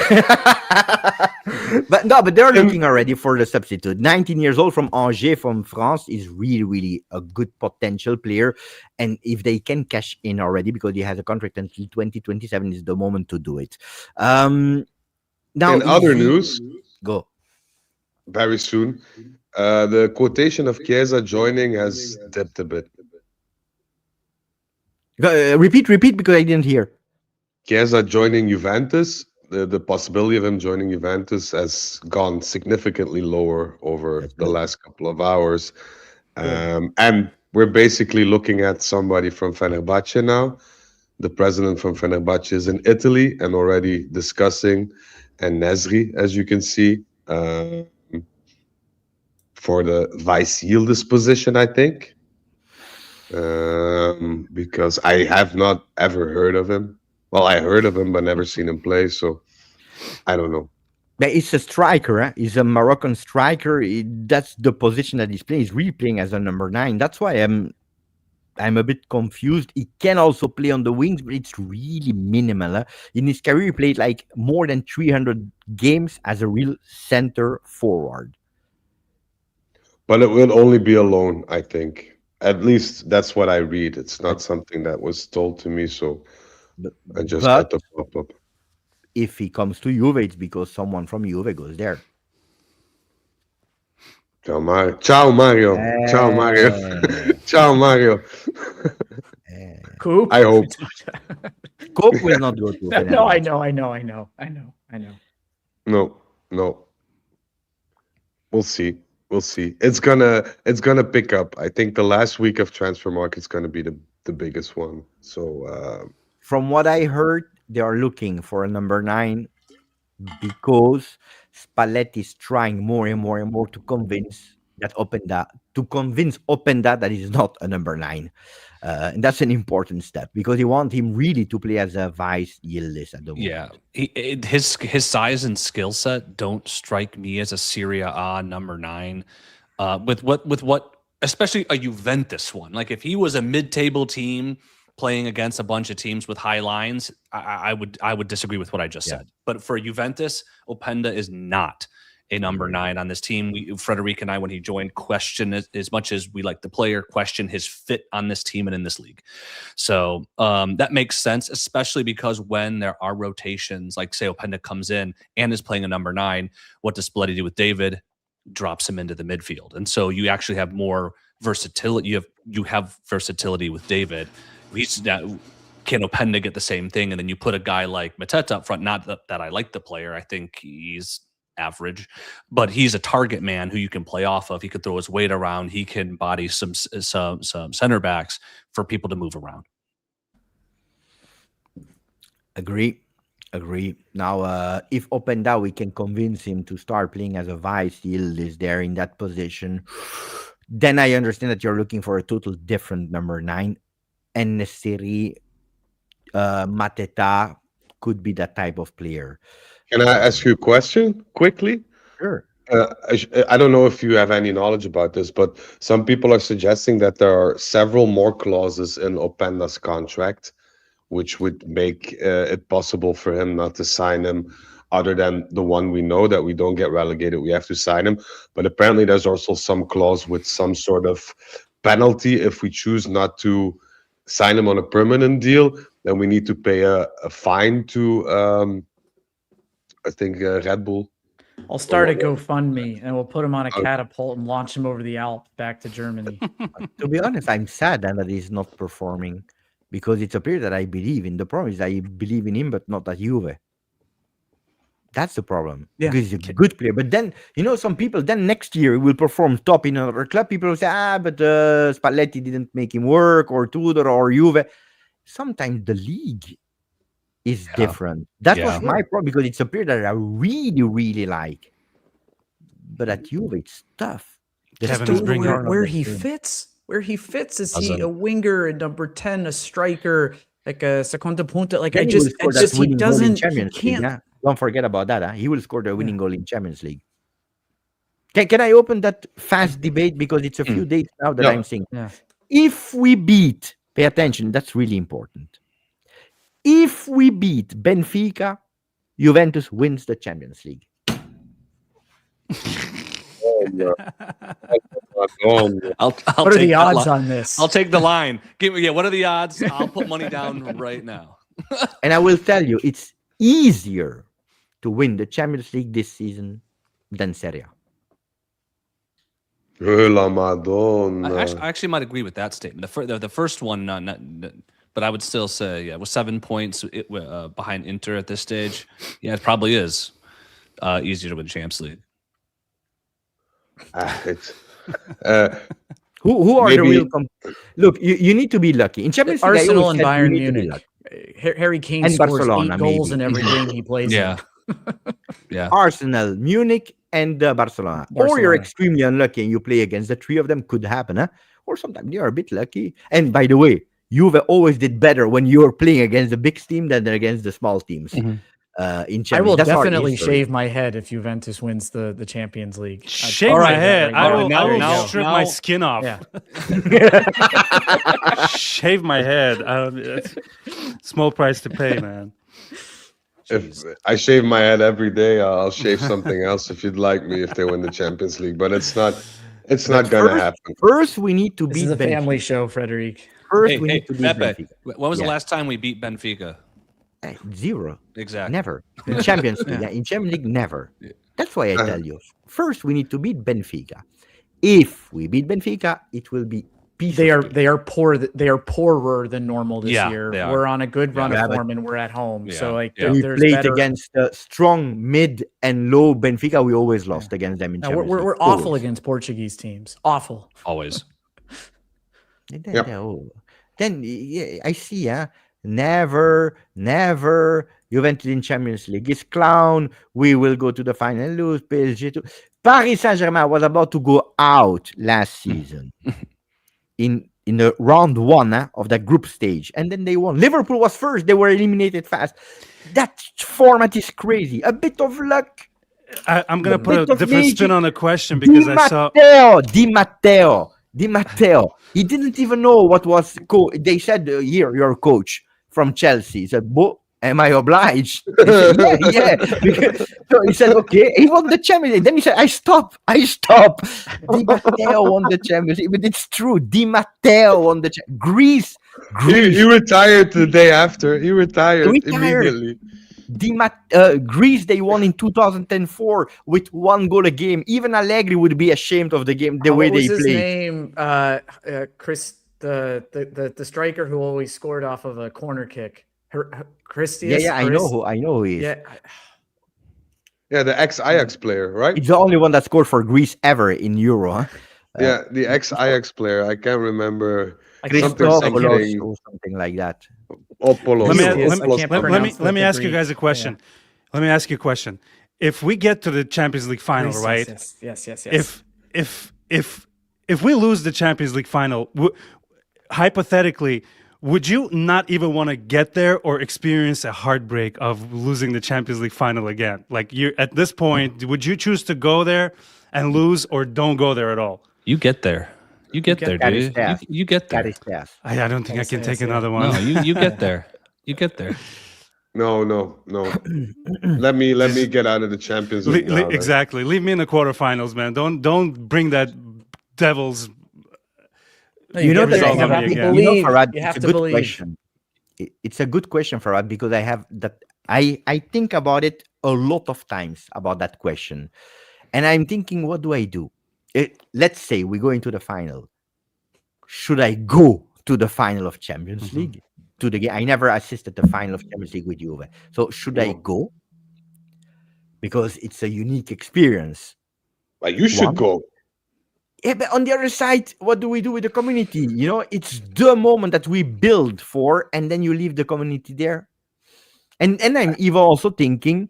But they're looking already for the substitute. 19 years old from Angers from France is really, really a good potential player. And if they can cash in already because he has a contract until 2027 is the moment to do it. Now In other news, go. very soon, the quotation of Chiesa joining has dipped a bit. Repeat because I didn't hear. Chiesa joining Juventus, the possibility of him joining Juventus has gone significantly lower over That's the good. last couple of hours. And we're basically looking at somebody from Fenerbahce now. The president from Fenerbahce is in Italy and already discussing, and Nesri, as you can see, for the vice Yildiz position, I think. Because I have not ever heard of him. Well, I heard of him, but never seen him play. So I don't know. But it's a striker. Huh? He's a Moroccan striker. That's the position that he's playing. He's really playing as a number 9. That's why I'm a bit confused. He can also play on the wings, but it's really minimal. Huh? In his career, he played like more than 300 games as a real center forward. But it will only be a loan, I think. At least that's what I read. It's not something that was told to me, so I just had to pop up. If he comes to Juve, it's because someone from Juve goes there. Ciao, Mario. Ciao, Mario. Ciao, Mario. Ciao, Mario. Coop? I hope. Cope will not go to No, Fenerbahce. I know. No. We'll see. It's gonna pick up. I think the last week of transfer market's gonna be the biggest one. So From what I heard, they are looking for a number 9 because Spalletti is trying more and more to convince Openda that he's not a number 9. And that's an important step because he wants him really to play as a vice Yildiz at the moment. Yeah, his size and skill set don't strike me as a Serie A number 9. With what, especially a Juventus one. Like if he was a mid-table team playing against a bunch of teams with high lines, I would disagree with what I just said. But for Juventus, Openda is not a number 9 on this team. Frederic and I, when he joined, questioned as much as we like the player, question his fit on this team and in this league. So that makes sense, especially because when there are rotations, like say Openda comes in and is playing a number 9, what does Spalletti do with David? Drops him into the midfield. And so you actually have more versatility. You have versatility with David. Can Openda get the same thing? And then you put a guy like Mateta up front. Not that I like the player. I think he's average, but he's a target man who you can play off of. He could throw his weight around. He can body some center backs for people to move around. Agree. Now, if Openda, we can convince him to start playing as a vice Yildiz there in that position, then I understand that you're looking for a total different number 9. And the Serie, Mateta could be that type of player. Can I ask you a question quickly? Sure. I don't know if you have any knowledge about this, but some people are suggesting that there are several more clauses in Openda's contract, which would make it possible for him not to sign him other than the one we know that we don't get relegated. We have to sign him. But apparently there's also some clause with some sort of penalty if we choose not to sign him on a permanent deal. Then we need to pay a fine to, I think, Red Bull. I'll start a GoFundMe and we'll put him on a catapult and launch him over the Alps back to Germany. To be honest, I'm sad that he's not performing because it's a player that I believe in. The problem is I believe in him, but not at Juve. That's the problem. Yeah. Because he's a good player. But then, some people, then next year he will perform top in another club. People will say, but Spalletti didn't make him work, or Tudor, or Juve. Sometimes the league is different. That was my problem because it's a player that I really, really like. But at Juve, it's tough. Kevin is bringing where he fits. Where he fits is he a winger, a number 10, a striker, like a seconda punta. Like Then he doesn't. He can't. Don't forget about that. Huh? He will score the winning goal in Champions League. Can I open that fast debate because it's a few days now that I'm saying. Yeah. If we beat, pay attention, that's really important. If we beat Benfica, Juventus wins the Champions League. Oh, no. Oh, no. I'll What are take the that odds li- on this? I'll take the line. Give me. Yeah. What are the odds? I'll put money down right now. And I will tell you, it's easier to win the Champions League this season than Serie. La I Madonna. actually might agree with that statement. The first one, but I would still say, yeah, with 7 points behind Inter at this stage, yeah, it probably is easier to win Champions League. It's, Who are the Maybe- real look, you need to be lucky. In Champions League, I Arsenal always and said you Bayern need to be Munich. lucky. Harry Kane And scores Barcelona, 8 goals maybe. in every game he plays Yeah. in. Yeah. Arsenal, Munich, and Barcelona. Or you're Barcelona. extremely unlucky and you play against the three of them. Could happen, huh? Or sometimes you're a bit lucky. And by the way, Juve always did better when you're playing against the big team than against the small teams. Mhm. In Champions I will That's our definitely history. shave my head if Juventus wins the Champions League. Shave All my right, head. right I now. will, Now- I will now- strip now- my skin off. Yeah. Shave my head. It's small price to pay, man. if I shave my head every day, I'll shave something else if you'd like me if they win the Champions League. But it's not gonna happen. First, we need to This beat is a Benfica. family show, Frederic. First, Hey, we need to beat Pepe, Benfica. when was the Yeah. last time we beat Benfica? Zero. Exactly. Never. In Champions League. Yeah. In Champions League, never. Yeah. That's why I Uh-huh. tell you. First, we need to beat Benfica. If we beat Benfica, it will be piece They of are cake. they are poor. They are poorer than normal this Yeah, year. they are. We're on a good run Yeah, of but- form, and we're at home. Yeah, So like, yeah. We there's played better. against strong mid and low Benfica. We always lost against them in No, Champions we're League. awful Always. against Portuguese teams. Awful. Always. And Then, Yep. then yeah, I see. Never Juventus in Champions League is clown. We will go to the final and lose. PSG to Paris Saint-Germain was about to go out last season in the round one of the group stage, and then they won. Liverpool was first. They were eliminated fast. That format is crazy. A bit of luck. I'm gonna The put a bit of different spin magic. on the question because I saw. Di Matteo. He didn't even know what was. They said, "Here, you're coach from Chelsea." He said, "Am I obliged?" He said, yeah. So he said, "Okay." He won the Champions League. Then he said, "I stop." Di Matteo won the Champions League, but it's true. Di Matteo won the Greece. He retired the day after. He retired Retired. immediately. Greece, they won in 2004 with 1 goal a game. Even Allegri would be ashamed of the game, the way What was they his played. name? Chris, the striker who always scored off of a corner kick. Christius. Yeah, I know who he is. Yeah, Yeah, the ex-Ajax player, right? It's the only one that scored for Greece ever in Euro. Huh? Yeah, the ex-Ajax player. I can't remember. something. Christopoulos or something like that. Opolos. Let me, Yes, let, I me- can't let me pronounce let me the ask you Greek. guys a question. Let me ask you a question. If we get to the Champions League final, Yes, right? Yes. If we lose the Champions League final, hypothetically, would you not even want to get there or experience a heartbreak of losing the Champions League final again? Like you at this point, would you choose to go there and lose or don't go there at all? You get there. You get there, that is dude. fast. You get That there. is fast. I don't think I Yes, can yes, take yeah. another one. No, you get there. You get there. No. Let me get out of the Champions League. now, then. Exactly. Leave me in the quarterfinals, man. Don't bring that Devils. No, You know get that I results. have You have to again. believe. Farad, You it's have a to good believe. question. It's a good question, Farad, because I have that. I think about it a lot of times about that question, and I'm thinking, what do I do? Let's say we go into the final. Should I go to the final of Champions League? To the game? I never assisted the final of Champions League with Juve, so should I go? Because it's a unique experience. Like you should One. go. Yeah, but on the other side, what do we do with the community? You know, it's the moment that we build for, and then you leave the community there. And I'm even also thinking,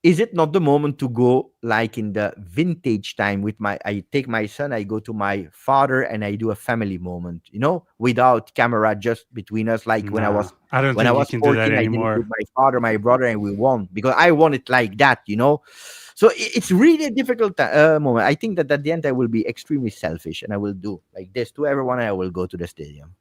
is it not the moment to go like in the vintage time with I take my son, I go to my father, and I do a family moment, you know, without camera, just between us, like when I Nah, was I don't when I think you was can do 14, that I did it anymore. with my father, my brother, and we won because I want it like that, you know. So it's really a difficult moment. I think that at the end I will be extremely selfish and I will do like this to everyone and I will go to the stadium.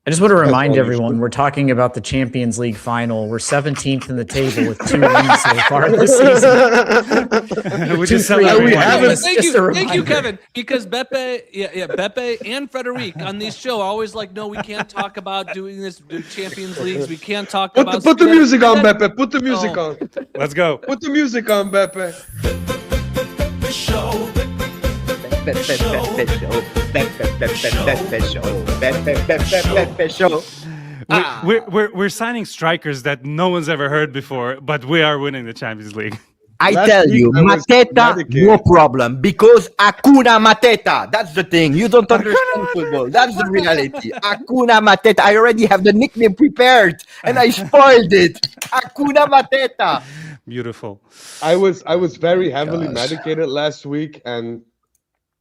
I just want to remind all you everyone should. we're talking about the Champions League final. We're 17th in the table with 2 wins so far this season. We just 2-3 celebrate. we haven't- Thank Just a you, reminder. Kevin. Because Beppe and Frederic on this show are always like, no, we can't talk about doing this Champions Leagues. We can't talk about. Put the Scudetto." music on, And then- Beppe. Put the music Oh. on. Let's go. Put the music on, Beppe. We're signing strikers that no one's ever heard before, but we are winning the Champions League. I Last tell week you, I was Mateta, medicated. no problem, because Hakuna Mateta. That's the thing. You don't understand football. That's the reality. Hakuna Mateta. I already have the nickname prepared, and I spoiled it. Hakuna Mateta. Beautiful. I was very heavily Gosh. medicated last week, and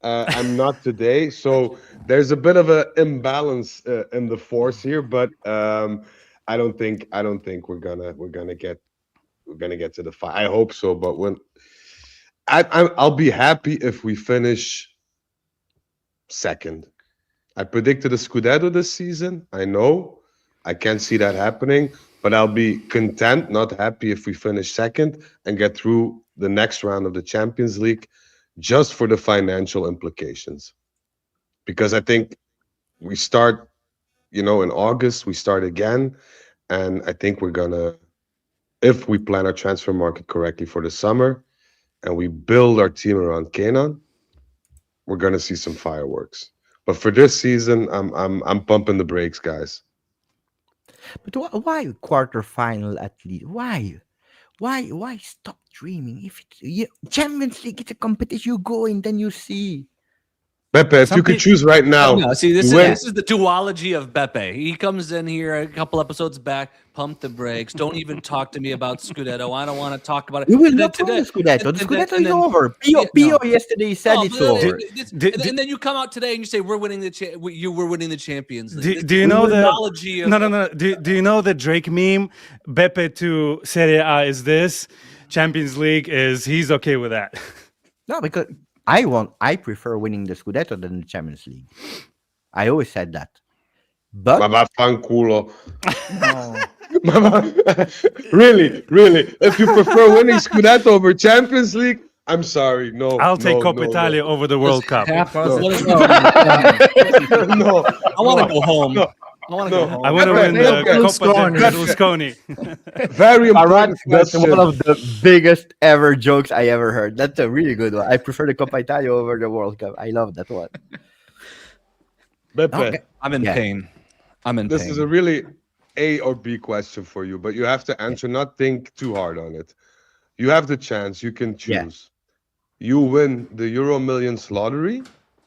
I'm not today. So there's a bit of an imbalance in the force here, but I don't think we're gonna get to the fight. I hope so, but when I'll be happy if we finish second. I predicted a Scudetto this season. I know I can't see that happening, but I'll be content, not happy if we finish second and get through the next round of the Champions League just for the financial implications. Because I think we start, in August, we start again. And I think we're gonna, if we plan our transfer market correctly for the summer and we build our team around Kenan, we're gonna see some fireworks. But for this season, I'm pumping the brakes, guys. But why quarterfinal at least? Why? Why stop dreaming? If it's Champions League, it's a competition. You go in, then you see. Beppe, if you could choose right now, No, see, this win. is the duology of Beppe. He comes in here a couple episodes back, pump the brakes. Don't even talk to me about Scudetto. I don't want to talk about it. We will And then not win the Scudetto. The Scudetto and is then- over. Pio, Yeah, Pio no. yesterday said No, it's but then- over. and then you come out today and you say we're winning the we're winning the Champions League. Do This you know the duology of no? Do you know the Drake meme? Beppe to Serie A is this. Champions League is he's okay with that. No, because I prefer winning the Scudetto than the Champions League. I always said that. But Ma vaffanculo. No. Really, if you prefer winning Scudetto over Champions League, I'm sorry. No, I'll take no, Coppa no, Italia over the World Cup. Half No. let us know. No, I want to go home. No. I want to No. go home. I want to Okay, win the okay. Coppa Berlusconi. Berlusconi. very Arad, important that's question. one of the biggest ever jokes I ever heard. That's a really good one. I prefer the Coppa Italia over the World Cup. I love that one. Beppe, Okay. I'm in Yeah. pain. I'm in this pain. is a really A or B question for you, but you have to answer, not think too hard on it. You have the chance, you can Yeah. choose. You win the Euro Millions lottery,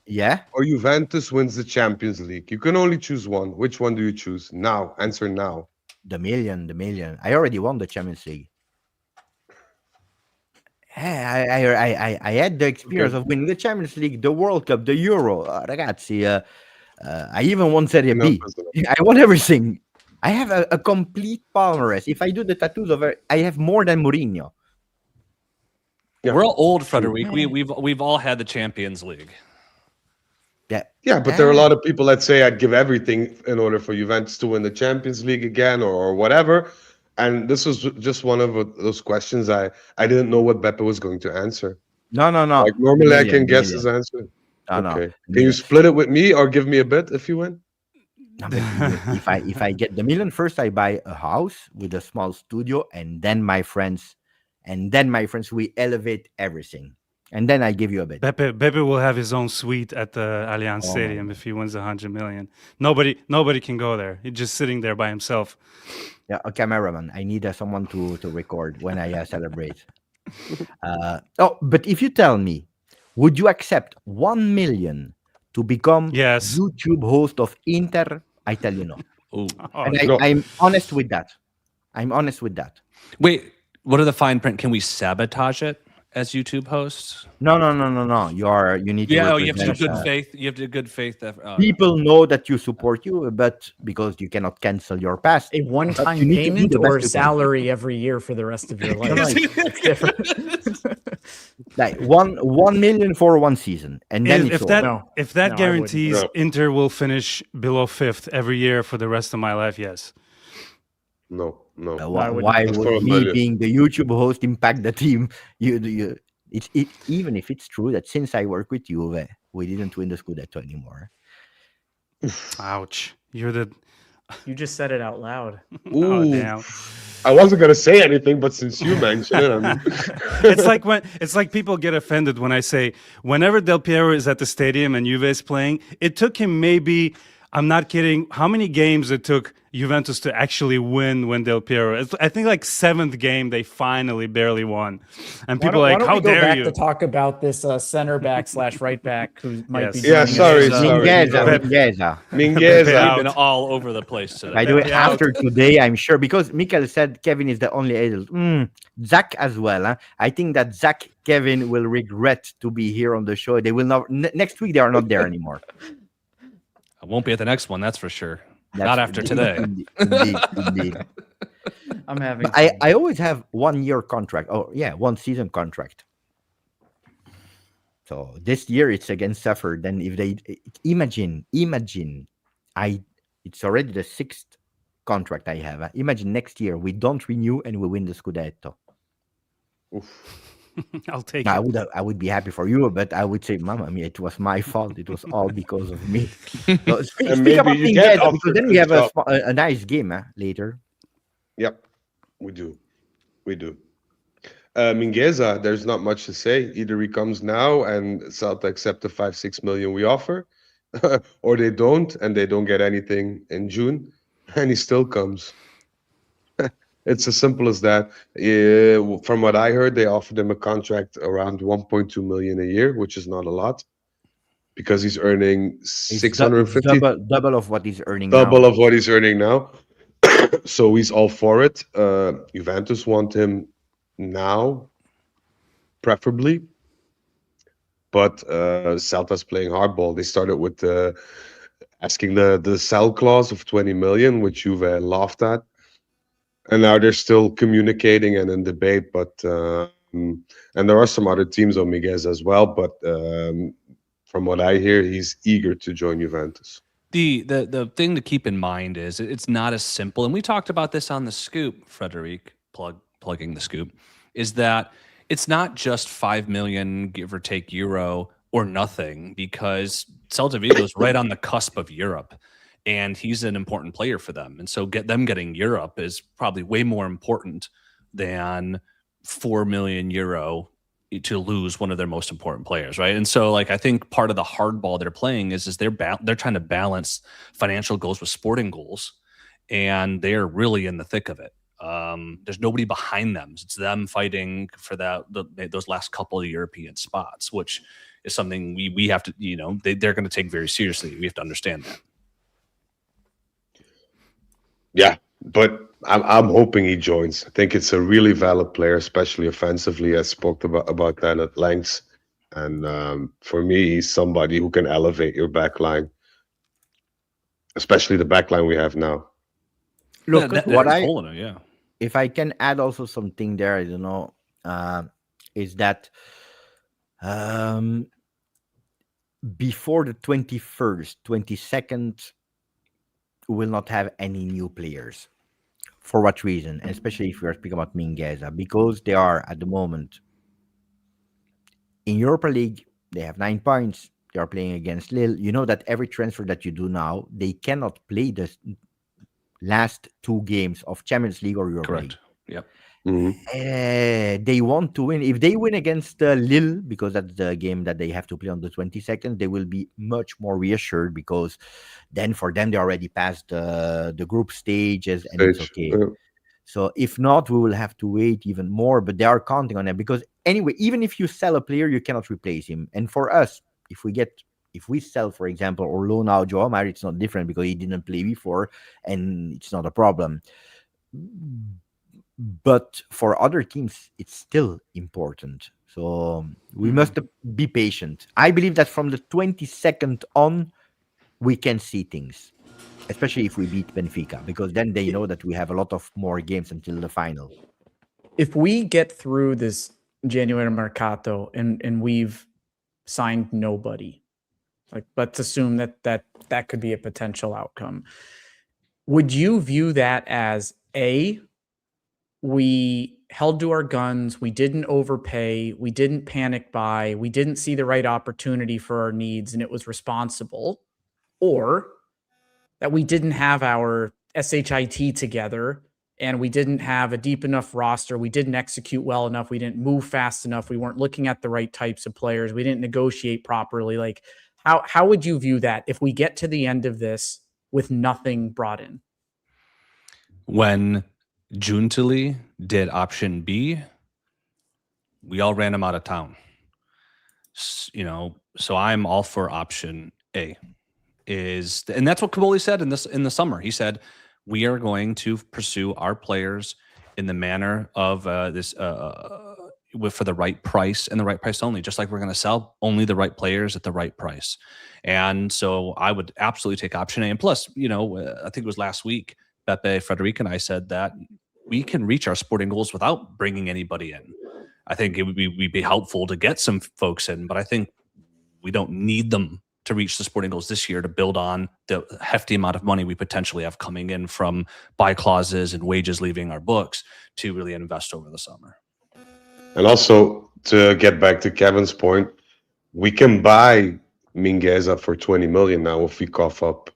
Yeah. or Juventus wins the Champions League. You can only choose one. Which one do you choose? Now. Answer now. The million. I already won the Champions League. Yeah, I had the experience of winning the Champions League, the World Cup, the Euro. Ragazzi, I even won Serie No, B. I won everything. I have a complete palmarès. If I do the tattoos over, I have more than Mourinho. Yeah. We're all old, Frederic. We've all had the Champions League. Yeah, but there are a lot of people that say I'd give everything in order for Juventus to win the Champions League again or whatever. And this was just one of those questions I didn't know what Beppe was going to answer. No. Like normally I can Million, guess million. his answer. No, no. Okay. Can you split it with me or give me a bit if you win? No, but if I get the million, first I buy a house with a small studio, and then my friends we elevate everything, and then I give you a bit. Beppe will have his own suite at the Allianz Oh. Stadium if he wins 100 million. Nobody can go there. He's just sitting there by himself. Yeah, a cameraman. I need someone to record when I celebrate. But if you tell me, would you accept 1 million to become Yes. YouTube host of Inter? I tell you no. Ooh. Oh, And no. I'm honest with that. I'm honest with that. Wait, what are the fine print? Can we sabotage it? as YouTube hosts? No. You need to Yeah, you have to do represent. good faith. You have to do good faith. People know that you support you, but because you cannot cancel your past, A but one-time you need to do payment the or best you can. salary every year for the rest of your life. no, It's different. Like 1 million for one season, and then it's If over. that No. if that No, I guarantees wouldn't. Inter will finish below 5th every year for the rest of my life, yes. No. I Why wouldn't. For a would me million. being the YouTube host impact the team? Even if it's true that since I work with Juve, we didn't win the Scudetto anymore. Ouch. You're the You just said it out loud. oh Ooh. damn. I wasn't gonna say anything, but since you mentioned it, I mean, It's like people get offended when I say whenever Del Piero is at the stadium and Juve is playing, it took him maybe, I'm not kidding, how many games it took Juventus to actually win when Del Piero? I think like 7th game they finally barely won, and people are like, "How we go dare back you?" to talk about this center back / right back who might be Yes. Yeah, joining us sorry, soon. sorry. Mingueza. Mingueza. We've been all over the place today. By the way, Pepe out. after today, I'm sure because Mikel said Kevin is the only adult. Zach as well. Huh? I think that Zach Kevin will regret to be here on the show. They will not next week. They are not there anymore. I won't be at the next one, that's for sure. That's Not after today. Indeed. I'm having. I always have 1 year contract. Oh yeah, 1 season contract. So this year it's against Suffer. Then if they imagine, it's already the 6th contract I have. Imagine next year we don't renew and we win the Scudetto. I'll take Now, it. I would be happy for you, but I would say, Mama, it was my fault. It was all because of me. So speak maybe about you get Mingueza, because offered then we the have job. a nice game later. Yep, we do. Mingueza, there's not much to say. Either he comes now and Celta accept the 5-6 million we offer, or they don't and they don't get anything in June, and he still comes. It's as simple as that. From what I heard, they offered him a contract around 1.2 million a year, which is not a lot, because he's earning It's 650, double of what he's earning double now. of what he's earning now. So he's all for it. Juventus want him now, preferably, but Celta's playing hardball. They started with asking the sell clause of 20 million, which you've laughed at, and now they're still communicating and in debate. But and there are some other teams on Miguez as well. But from what I hear, he's eager to join Juventus. The thing to keep in mind is it's not as simple, and we talked about this on the Scoop, Frederic, plugging the Scoop, is that it's not just 5 million, give or take, euro or nothing, because Celta Vigo is right on the cusp of Europe, and he's an important player for them. And so getting Europe is probably way more important than 4 million euro to lose one of their most important players, right? And so, like, I think part of the hardball they're playing is they're trying to balance financial goals with sporting goals, and they're really in the thick of it. There's nobody behind them. It's them fighting for those last couple of European spots, which is something we have to, they're going to take very seriously. We have to understand that. Yeah, but I'm hoping he joins. I think it's a really valid player, especially offensively. I spoke about that at length, and for me, he's somebody who can elevate your back line, especially the back line we have now. Look, Yeah. If I can add also something there, I don't know, is that before the 21st, 22nd, we will not have any new players. For what reason? And especially if we are speaking about Mingueza, because they are at the moment in Europa League, they have 9 points. They are playing against Lille. You know that every transfer that you do now, they cannot play the last 2 games of Champions League or Europa League. Yep. Mm-hmm. They want to win. If they win against Lille, because that's the game that they have to play on the 22nd, they will be much more reassured, because then for them, they already passed the group stages and it's okay. So if not, we will have to wait even more, but they are counting on them, because anyway, even if you sell a player, you cannot replace him. And for us, if we sell, for example, or loan out Joao Mario, it's not different because he didn't play before and it's not a problem. But for other teams, it's still important. So we must be patient. I believe that from the 22nd on, we can see things, especially if we beat Benfica, because then they know that we have a lot of more games until the final. If we get through this January Mercato and we've signed nobody, like let's assume that could be a potential outcome. Would you view that as we held to our guns, we didn't overpay, we didn't panic buy, we didn't see the right opportunity for our needs, and it was responsible, or that we didn't have our SHIT together and we didn't have a deep enough roster, we didn't execute well enough, we didn't move fast enough, we weren't looking at the right types of players, we didn't negotiate properly? Like, how would you view that if we get to the end of this with nothing brought in? When Giuntoli did option B, we all ran him out of town. So I'm all for option A. And that's what Kaboli said in the summer. He said, we are going to pursue our players in the manner of for the right price and the right price only, just like we're going to sell only the right players at the right price. And so I would absolutely take option A. And plus, I think it was last week, Beppe, Frederic, and I said that we can reach our sporting goals without bringing anybody in. I think it would be helpful to get some folks in, but I think we don't need them to reach the sporting goals this year to build on the hefty amount of money we potentially have coming in from buy clauses and wages leaving our books to really invest over the summer. And also, to get back to Kevin's point, we can buy Mingueza for 20 million now if we cough up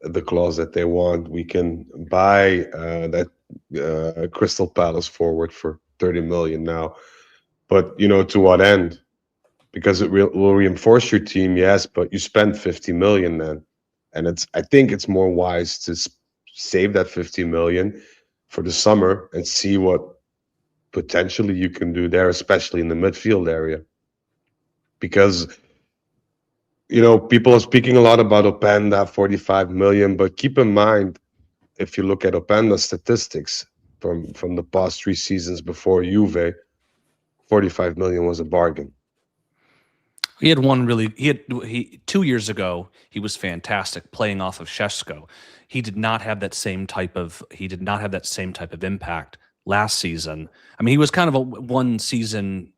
the clause that they want. We can buy that Crystal Palace forward for 30 million now. But, to what end? Because it will reinforce your team, yes, but you spend 50 million then. And I think it's more wise to save that 50 million for the summer and see what potentially you can do there, especially in the midfield area. Because, people are speaking a lot about Openda, 45 million, but keep in mind, if you look at Openda's statistics from the past 3 seasons before Juve, 45 million was a bargain. He had 2 years ago, he was fantastic playing off of Šeško. He did not have that same type of impact last season. I mean, he was kind of a one season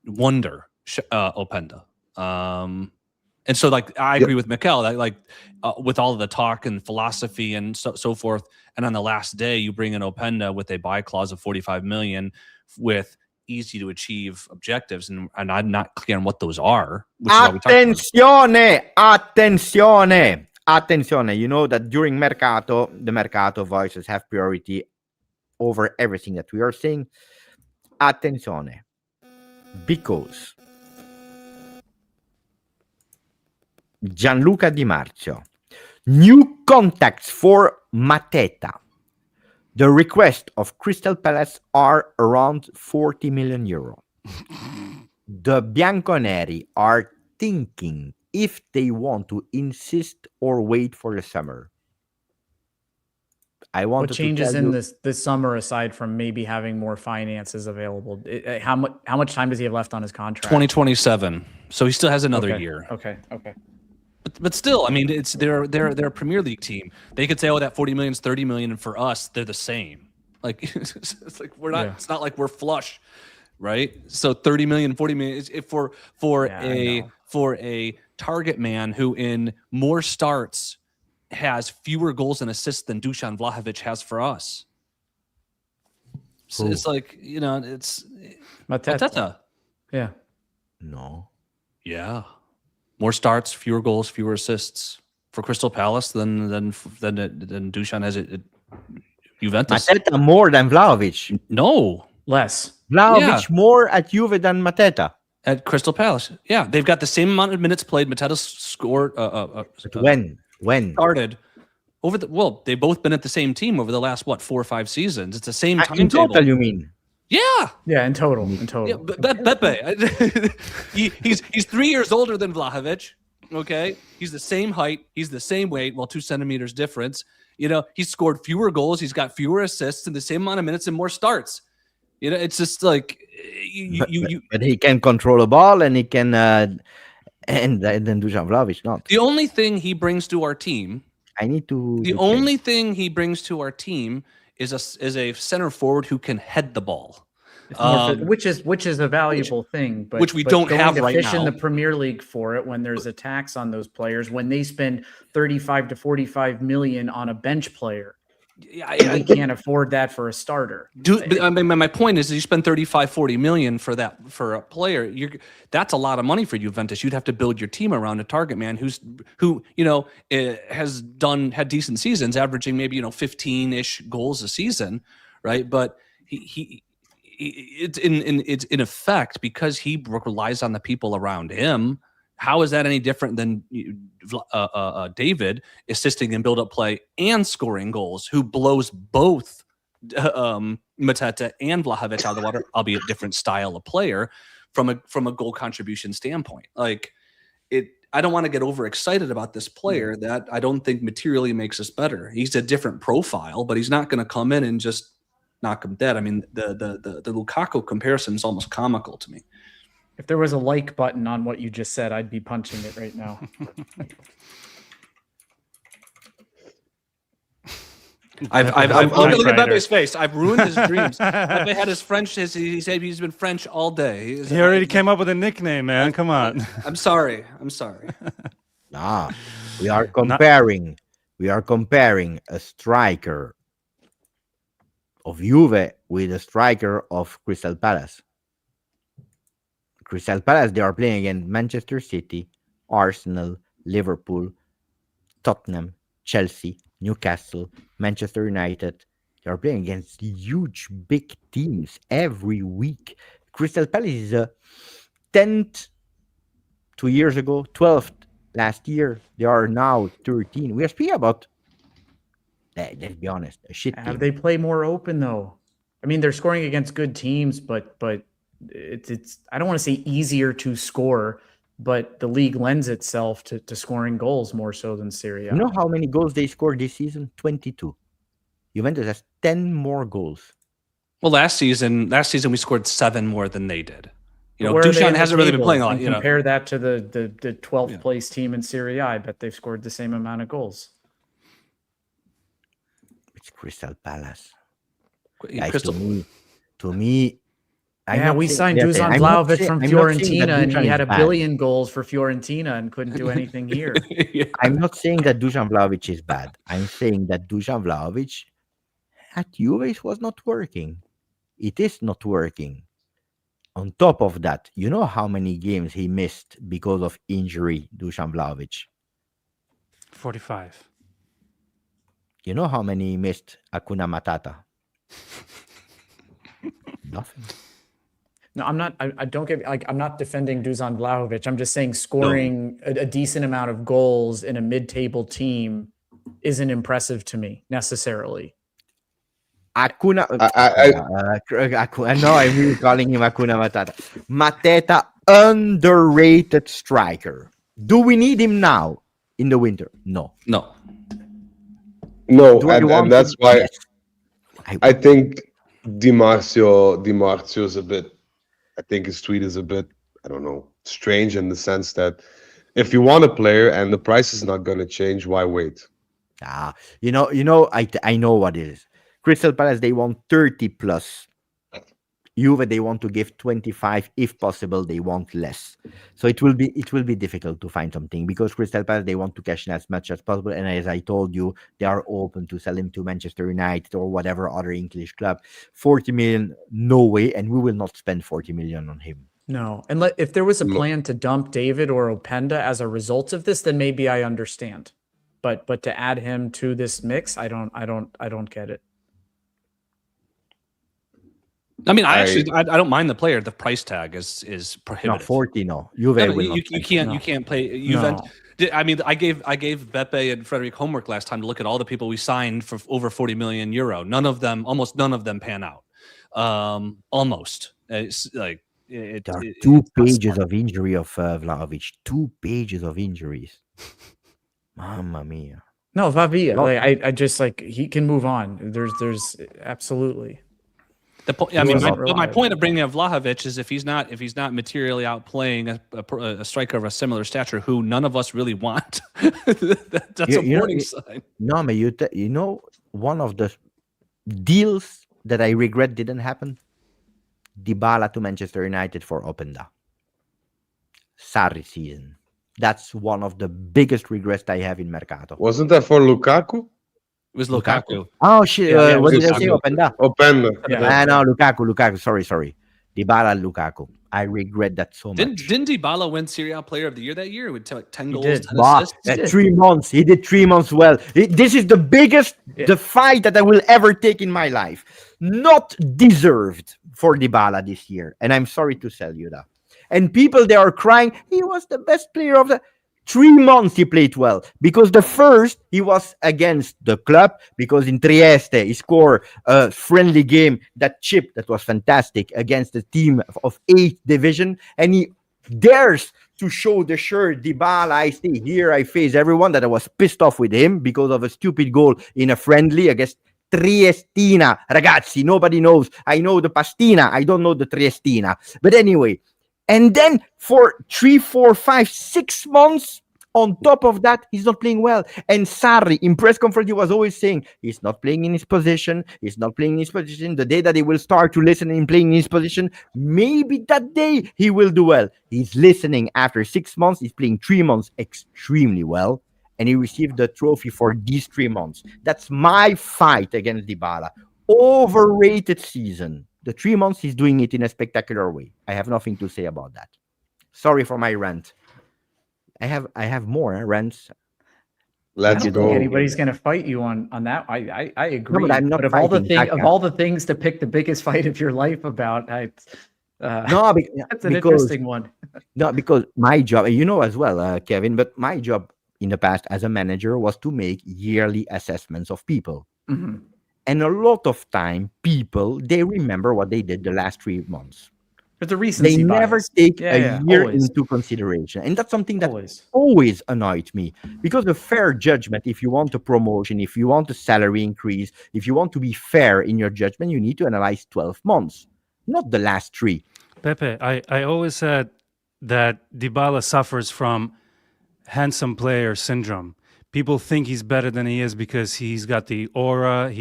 wonder, Openda. And so I agree with Mikel that with all of the talk and philosophy and so forth, and on the last day you bring in Openda with a buy clause of 45 million with easy to achieve objectives, and I'm not clear on what those are. Attenzione! You know that during Mercato, the Mercato voices have priority over everything that we are saying. Attenzione. Because Gianluca Di Marzio, new contacts for Mateta. The request of Crystal Palace are around 40 million euro. The Bianconeri are thinking if they want to insist or wait for the summer. What changes in this summer aside from maybe having more finances available? How much time does he have left on his contract? 2027. So he still has another year. Okay. But still, I mean, they're a Premier League team. They could say, "Oh, that 40 million is 30 million," and for us, they're the same. Like it's like we're not. Yeah. It's not like we're flush, right? So 30 million, 40 million is for a target man who in more starts has fewer goals and assists than Dusan Vlahovic has for us. So it's like it's Mateta. Yeah. No. Yeah. More starts, fewer goals, fewer assists for Crystal Palace than Dusan has it. Juventus. Mateta more than Vlahovic. No, less. Vlahovic more at Juve than Mateta. At Crystal Palace. Yeah, they've got the same amount of minutes played. Mateta scored. When started over they've both been at the same team over the last 4 or 5 seasons. It's the same timetable. In total, you mean? Yeah, in total. Yeah, Beppe, he's 3 years older than Vlahovic. Okay, he's the same height, he's the same weight, 2 centimeters difference. He's scored fewer goals, he's got fewer assists, and the same amount of minutes and more starts. It's just like But he can control a ball, and he can, and then Dusan Vlahovic not. The only thing he brings to our team, The only thing he brings to our team is a center forward who can head the ball. It's more which is a valuable thing, but which we don't have right fish in now. the Premier League for it when there's a tax on those players when they spend 35 to 45 million on a bench player. We can't afford that for a starter. I mean, my point is, you spend 35, 40 million for a player. That's a lot of money for Juventus. You'd have to build your team around a target man who has had decent seasons, averaging maybe 15-ish goals a season, right? But it's in effect because he relies on the people around him. How is that any different than David assisting in build-up play and scoring goals, who blows both Mateta and Vlahovic out of the water, albeit different style of player, from a goal contribution standpoint? Like I don't want to get overexcited about this player that I don't think materially makes us better. He's a different profile, but he's not going to come in and just knock him dead. I mean, the Lukaku comparison is almost comical to me. If there was a like button on what you just said, I'd be punching it right now. Look at Bebe's face. I've ruined his dreams. Bebe had his French. He said he's been French all day. He already came up with a nickname, man. Come on. I'm sorry. We are comparing. We are comparing a striker of Juve with a striker of Crystal Palace. Crystal Palace, they are playing against Manchester City, Arsenal, Liverpool, Tottenham, Chelsea, Newcastle, Manchester United. They are playing against huge, big teams every week. Crystal Palace is 10th 2 years ago, 12th last year. They are now 13. We are speaking about, let's be honest, a shit team. They play more open, though. I mean, they're scoring against good teams, but it's I don't want to say easier to score, but the league lends itself to scoring goals more so than Serie. You know how many goals they scored this season? 22. Juventus has 10 more goals. Well, last season we scored 7 more than they did. Dusan hasn't really been playing a lot. Compare that to the 12th place team in Serie. I bet they've scored the same amount of goals. It's Crystal Palace. To me, we signed Dusan Vlahovic from Fiorentina, and he had 1 billion goals for Fiorentina and couldn't do anything here. I'm not saying that Dusan Vlahovic is bad. I'm saying that Dusan Vlahovic at Juve was not working. It is not working. On top of that, you know how many games he missed because of injury, Dusan Vlahovic? 45. You know how many he missed Hakuna Matata? Nothing. No, I'm not. I don't get I'm not defending Dusan Vlahovic. I'm just saying scoring a decent amount of goals in a mid-table team isn't impressive to me necessarily. Hakuna. No, I'm really calling him Hakuna Matata. Mateta, underrated striker. Do we need him now in the winter? No. And that's why I think Di Marzio is a bit. I think his tweet is a bit, I don't know, strange in the sense that if you want a player and the price is not going to change, why wait? I know what it is. Crystal Palace, they want 30 plus. Juve, they want to give 25 if possible. They want less, so it will be difficult to find something because Crystal Palace, they want to cash in as much as possible. And as I told you, they are open to sell him to Manchester United or whatever other English club. 40 million, no way, and we will not spend 40 million on him. No, and if there was a plan to dump David or Openda as a result of this, then maybe I understand. But to add him to this mix, I don't get it. I mean, I don't mind the player. The price tag is prohibitive. No, 40, no. Juve you can't play Juventus. No. I mean, I gave Beppe and Frederick homework last time to look at all the people we signed for over 40 million euro. Almost none of them pan out. Almost. It's like there are 2 pages of injury of Vlahovic. 2 pages of injuries. Mamma mia. No, va via. I just he can move on. There's absolutely. I mean, wasn't my reliable. point of bringing up Vlahovic is if he's not materially outplaying a striker of a similar stature who none of us really want, that's a warning sign. No, but you know, one of the deals that I regret didn't happen. Dybala to Manchester United for Openda. Sarri season. That's one of the biggest regrets I have in Mercato. Wasn't that for Lukaku? It was Lukaku. Oh shit! Yeah, what did I Lukaku. say? Openda. Openda. Yeah. No, Lukaku. Sorry. Dybala, Lukaku. I regret that so much. Didn't Dybala win Serie A Player of the Year that year? With like 10 goals, did. 10 Bah, assists. 3 months. He did 3 months well. This is the biggest the fight that I will ever take in my life. Not deserved for Dybala this year. And I'm sorry to tell you that. And people, they are crying, he was the best player of the 3 months he played well. Because the first, he was against the club. Because in Trieste, he scored a friendly game, that chip that was fantastic against the team of 8th division. And he dares to show the shirt, Dybala, I stay here, I face everyone, that I was pissed off with him because of a stupid goal in a friendly against Triestina. Ragazzi, nobody knows. I know the Pastina, I don't know the Triestina. But anyway, and then for 3, 4, 5, 6 months, on top of that, he's not playing well. And Sarri, in press conference, he was always saying, he's not playing in his position. He's not playing in his position. The day that he will start to listen and playing in his position, maybe that day he will do well. He's listening after 6 months. He's playing 3 months extremely well. And he received the trophy for these 3 months. That's my fight against Dybala. Overrated season. The 3 months, he's doing it in a spectacular way. I have nothing to say about that. Sorry for my rant. I have more rants. Let's I don't go. think anybody's going to fight you on that. I agree. but I'm not of all the fighting. of all the things to pick the biggest fight of your life about, No, that's an because interesting one. no, because my job, you know as well, Kevin. But my job in the past as a manager was to make yearly assessments of people. Mhm. And a lot of time, people, they remember what they did the last 3 months. There's a recency They never bias. take Yeah, a year always. into consideration. And that's something that Always. always annoyed me. Because the fair judgment, if you want a promotion, if you want a salary increase, if you want to be fair in your judgment, you need to analyze 12 months, not the last 3. Pepe, I always said that Dybala suffers from handsome player syndrome. People think he's better than he is because he's got the aura.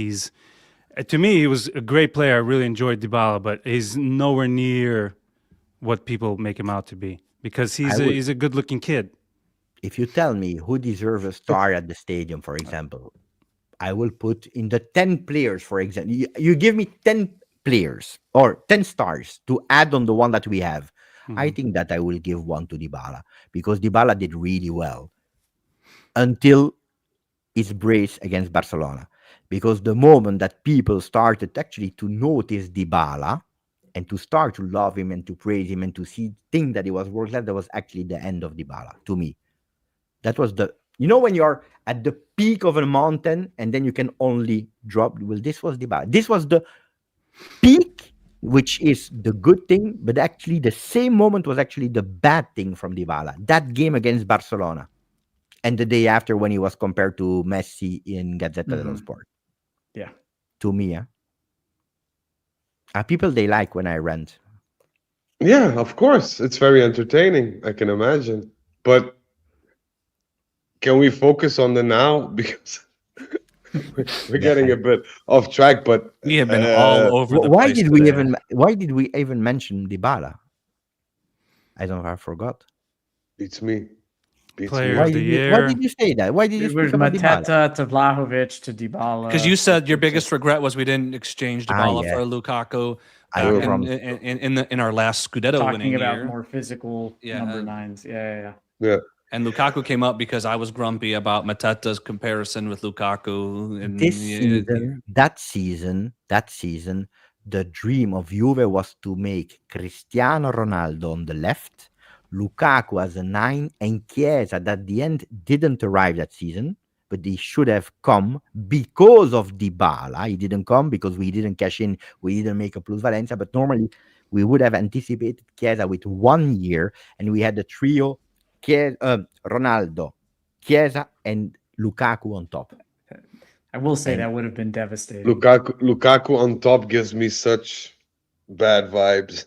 To me, he was a great player. I really enjoyed Dybala, but he's nowhere near what people make him out to be because he's a good-looking kid. If you tell me who deserves a star at the stadium, for example, I will put in the 10 players, for example. You give me 10 players or 10 stars to add on the one that we have. I think that I will give one to Dybala because Dybala did really well until his brace against Barcelona. Because the moment that people started actually to notice Dybala and to start to love him and to praise him and to think that he was world class, that was actually the end of Dybala to me. That was when you're at the peak of a mountain and then you can only drop. Well, this was Dybala. This was the peak, which is the good thing, but actually the same moment was actually the bad thing from Dybala. That game against Barcelona. And the day after when he was compared to Messi in Gazzetta dello Sport. Yeah. To me, people, they like when I rant. Yeah, of course. It's very entertaining, I can imagine. But can we focus on the now? Because we're getting a bit off track, but We have been all over the Why place did we today. why did we even mention Dybala? I forgot. beats me. Beats Player me. Why of the did year. you say that? Why did you It was speak about Dybala? Mateta to Vlahovic to Dybala. Because you said your biggest regret was we didn't exchange Dybala yeah. for Lukaku I back go in from- our last Scudetto talking winning about year. more physical Yeah, number and- nines. Yeah. Yeah. And Lukaku came up because I was grumpy about Mateta's comparison with Lukaku. And That season, the dream of Juve was to make Cristiano Ronaldo on the left, Lukaku as a 9, and Chiesa that at the end didn't arrive that season, but he should have come because of Dybala. He didn't come because we didn't cash in, we didn't make a plus Valencia, but normally we would have anticipated Chiesa with 1 year, and we had the trio Ronaldo, Chiesa, and Lukaku on top. I will say And- that would have been devastating. Lukaku on top gives me such bad vibes.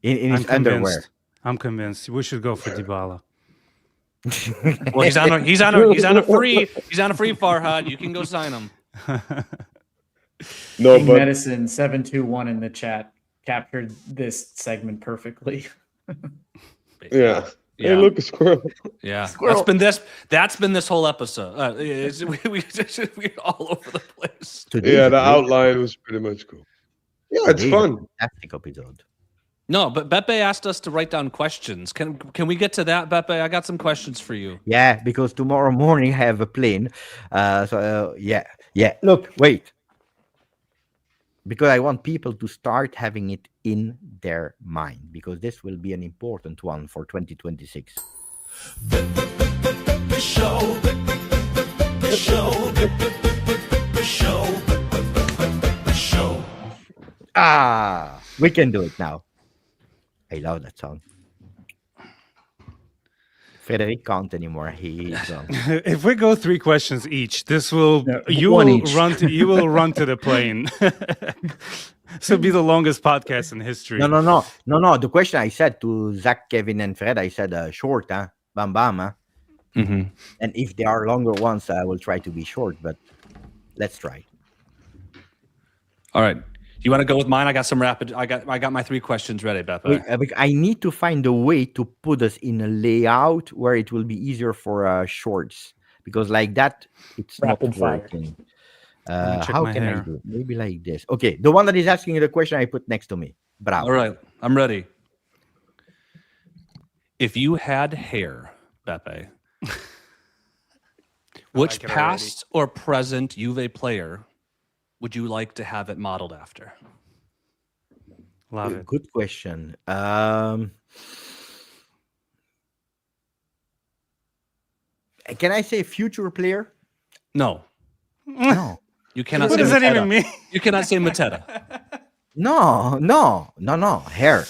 in his underwear. I'm convinced. We should go for Dybala. Well, he's on a free Farhad. You can go sign him. No, King but Medicine 721 in the chat captured this segment perfectly. yeah. Yeah. Hey, look, a squirrel. Yeah, Squirrel. that's been this whole episode. We're all over the place. Today Yeah, is the a great- outline was pretty much cool. Yeah, it's today is a fun. fantastic episode. No, but Beppe asked us to write down questions. Can we get to that, Beppe? I got some questions for you. Yeah, because tomorrow morning I have a plane. Yeah. Look, wait. Because I want people to start having it in their mind, because this will be an important one for 2026. We can do it now. I love that song. Frederic can't anymore. He's If we go 3 questions each, this will No, you one will each. run to the plane. This will be the longest podcast in history. no. The question I said to Zach, Kevin, and Fred, I said short, huh? Bam bam, huh? Mm-hmm. And if there are longer ones, I will try to be short, but let's try. All right. You want to go with mine? I got some rapid. I got my 3 questions ready, Beppe. Wait, I need to find a way to put us in a layout where it will be easier for shorts, because like that it's Rapid not fire. working. me check How my can I hair. do it? Maybe like this. Okay, the one that is asking the question I put next to me. Bravo. All right, I'm ready. If you had hair, Beppe, which like it already. past or present Juve player would you like to have it modeled after? Love it. Good question. Can I say future player? No, No. you cannot. What say does that Mateta. even mean? You cannot say Mateta. No. Hair.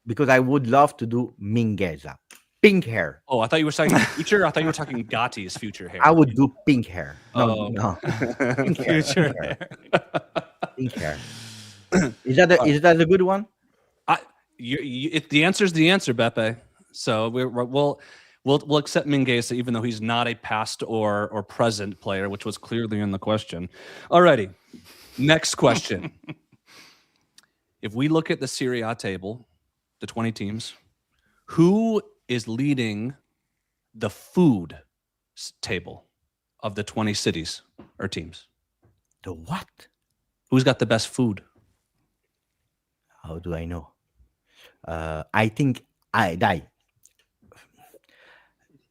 Because I would love to do Mingueza. Pink hair. Oh, I thought you were talking future. I thought you were talking Gotti's future hair. I would do pink hair. Oh. No. Pink hair. Future. Pink hair. Is that a good one? The answer is the answer, Beppe. So we'll accept Mingueza, even though he's not a past or present player, which was clearly in the question. Alrighty, next question. If we look at the Serie A table, the 20 teams, who is leading the food table of the 20 cities or teams? The what? Who's got the best food? How do I know? I think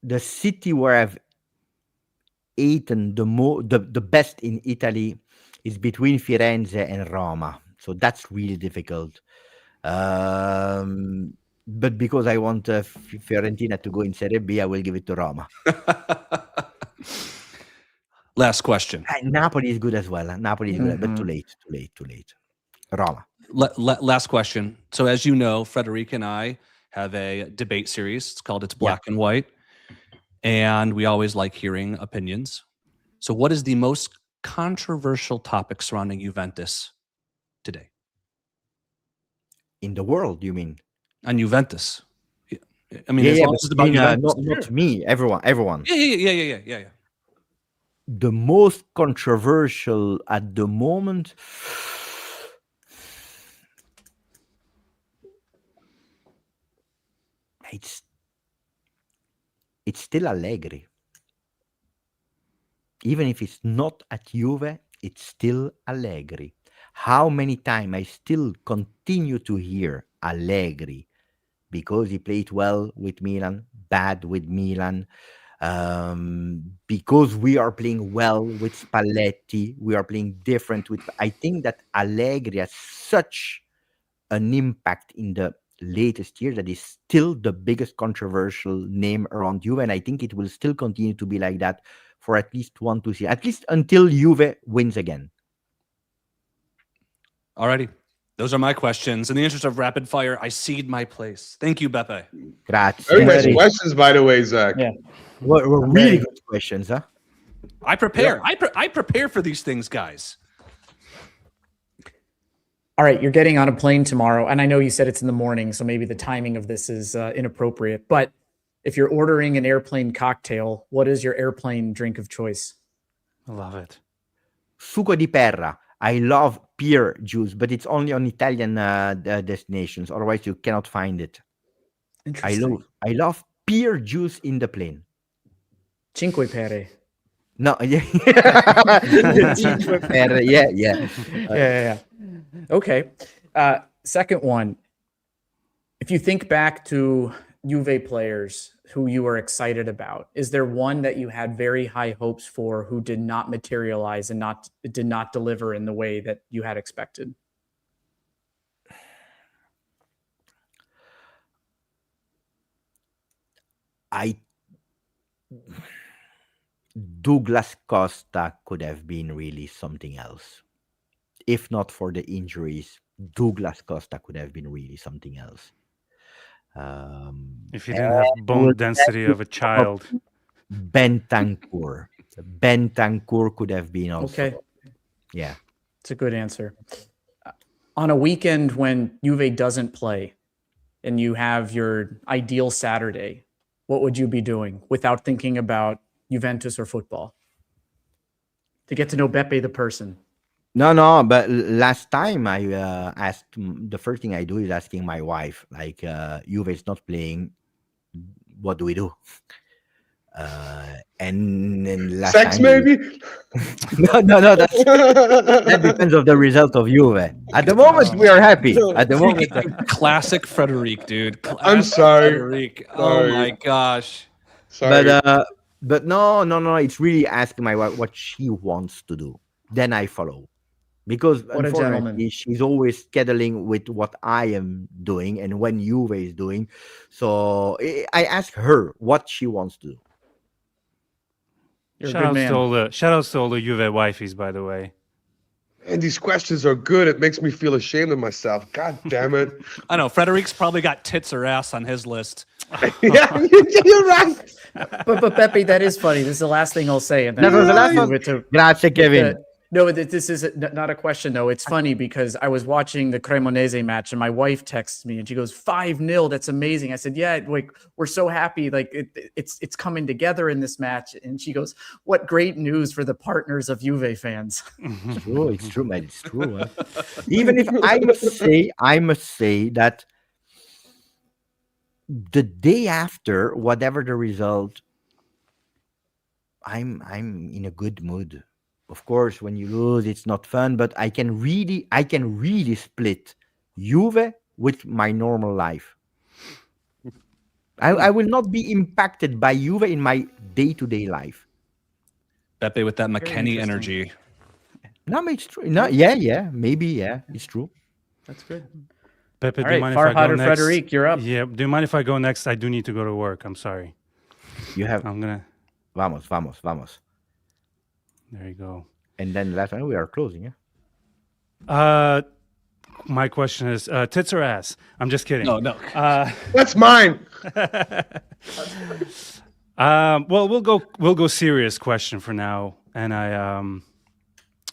the city where I've eaten the best in Italy is between Firenze and Roma. So that's really difficult. But because I want Fiorentina to go in Serie B, I will give it to Roma. Last question. Napoli is good as well. Napoli is good, but too Mhm. late. Roma. Last question. So as you know, Frederic and I have a debate series. It's called It's Black and White. And we always like hearing opinions. So what is the most controversial topic surrounding Juventus today? In the world, you mean? On Juventus. I mean, as long as it's about Juventus. not me. Everyone. Yeah. The most controversial at the moment. It's still Allegri. Even if it's not at Juve, it's still Allegri. How many times I still continue to hear Allegri because he played well with Milan, bad with Milan, because we are playing well with Spalletti, we are playing different with. I think that Allegri has such an impact in the latest year that is still the biggest controversial name around Juve, and I think it will still continue to be like that for at least 1 2 seasons, at least until Juve wins again. Alrighty. Those are my questions. In the interest of rapid fire, I cede my place. Thank you, Beppe. Grazie. Very nice Ready. questions, by the way, Zach. Yeah. Were really good questions, huh? I prepare. I prepare for these things, guys. All right, you're getting on a plane tomorrow, and I know you said it's in the morning, so maybe the timing of this is inappropriate. But if you're ordering an airplane cocktail, what is your airplane drink of choice? I love it. Succo di perra. I love pear juice, but it's only on Italian destinations. Otherwise, you cannot find it. Interesting. I love pear juice in the plane. Cinque pere. No, yeah, Cinque pere, Yeah. Okay. Second one. If you think back to Juve players who you were excited about, is there one that you had very high hopes for who did not materialize and did not deliver in the way that you had expected? Douglas Costa could have been really something else. If not for the injuries, Douglas Costa could have been really something else. If you didn't have bone density of a child. Bentancur. Bentancur could have been also. Okay. Yeah. It's a good answer. On a weekend when Juve doesn't play and you have your ideal Saturday, what would you be doing without thinking about Juventus or football? To get to know Beppe the person. No, but last time I asked, the first thing I do is asking my wife, like, Juve is not playing, what do we do? And then last Sex, time maybe? no, that depends on the result of Juve. At the moment, we are happy. At the moment, Classic Frederic, dude. Classic I'm sorry. Frederic. Oh Sorry. my gosh. Sorry. but no, it's really asking my wife what she wants to do. Then I follow. Because What a gentleman. unfortunately, she's always scheduling with what I am doing and when Juve is doing. So I ask her what she wants to do. You're a Shout good outs man. to all the Juve wifeys, by the way. And these questions are good. It makes me feel ashamed of myself. God damn it. I know. Frederic's probably got tits or ass on his list. Yeah, you're right. But Beppe, that is funny. This is the last thing I'll say. And That was the last move one. it to- Grazie, Kevin. No, this is not a question, though. It's funny because I was watching the Cremonese match and my wife texts me and she goes, 5-0. That's amazing. I said, yeah, like we're so happy. Like it's coming together in this match. And she goes, what great news for the partners of Juve fans. It's true, man. It's true. Huh? Even if I must say that the day after, whatever the result, I'm in a good mood. Of course, when you lose, it's not fun, but I can really split Juve with my normal life. I will not be impacted by Juve in my day-to-day life. Beppe with that McKennie interesting. energy. No, it's true. No, yeah, maybe, yeah, it's true. That's good. Pepe, All do you right, mind if I go Farhad or next? Frederic, you're up. Yeah, do you mind if I go next? I do need to go to work. I'm sorry. You have I'm gonna. vamos. There you go. And then last time we are closing, yeah. My question is, tits or ass? I'm just kidding. No. That's mine. Well, we'll go serious question for now, and I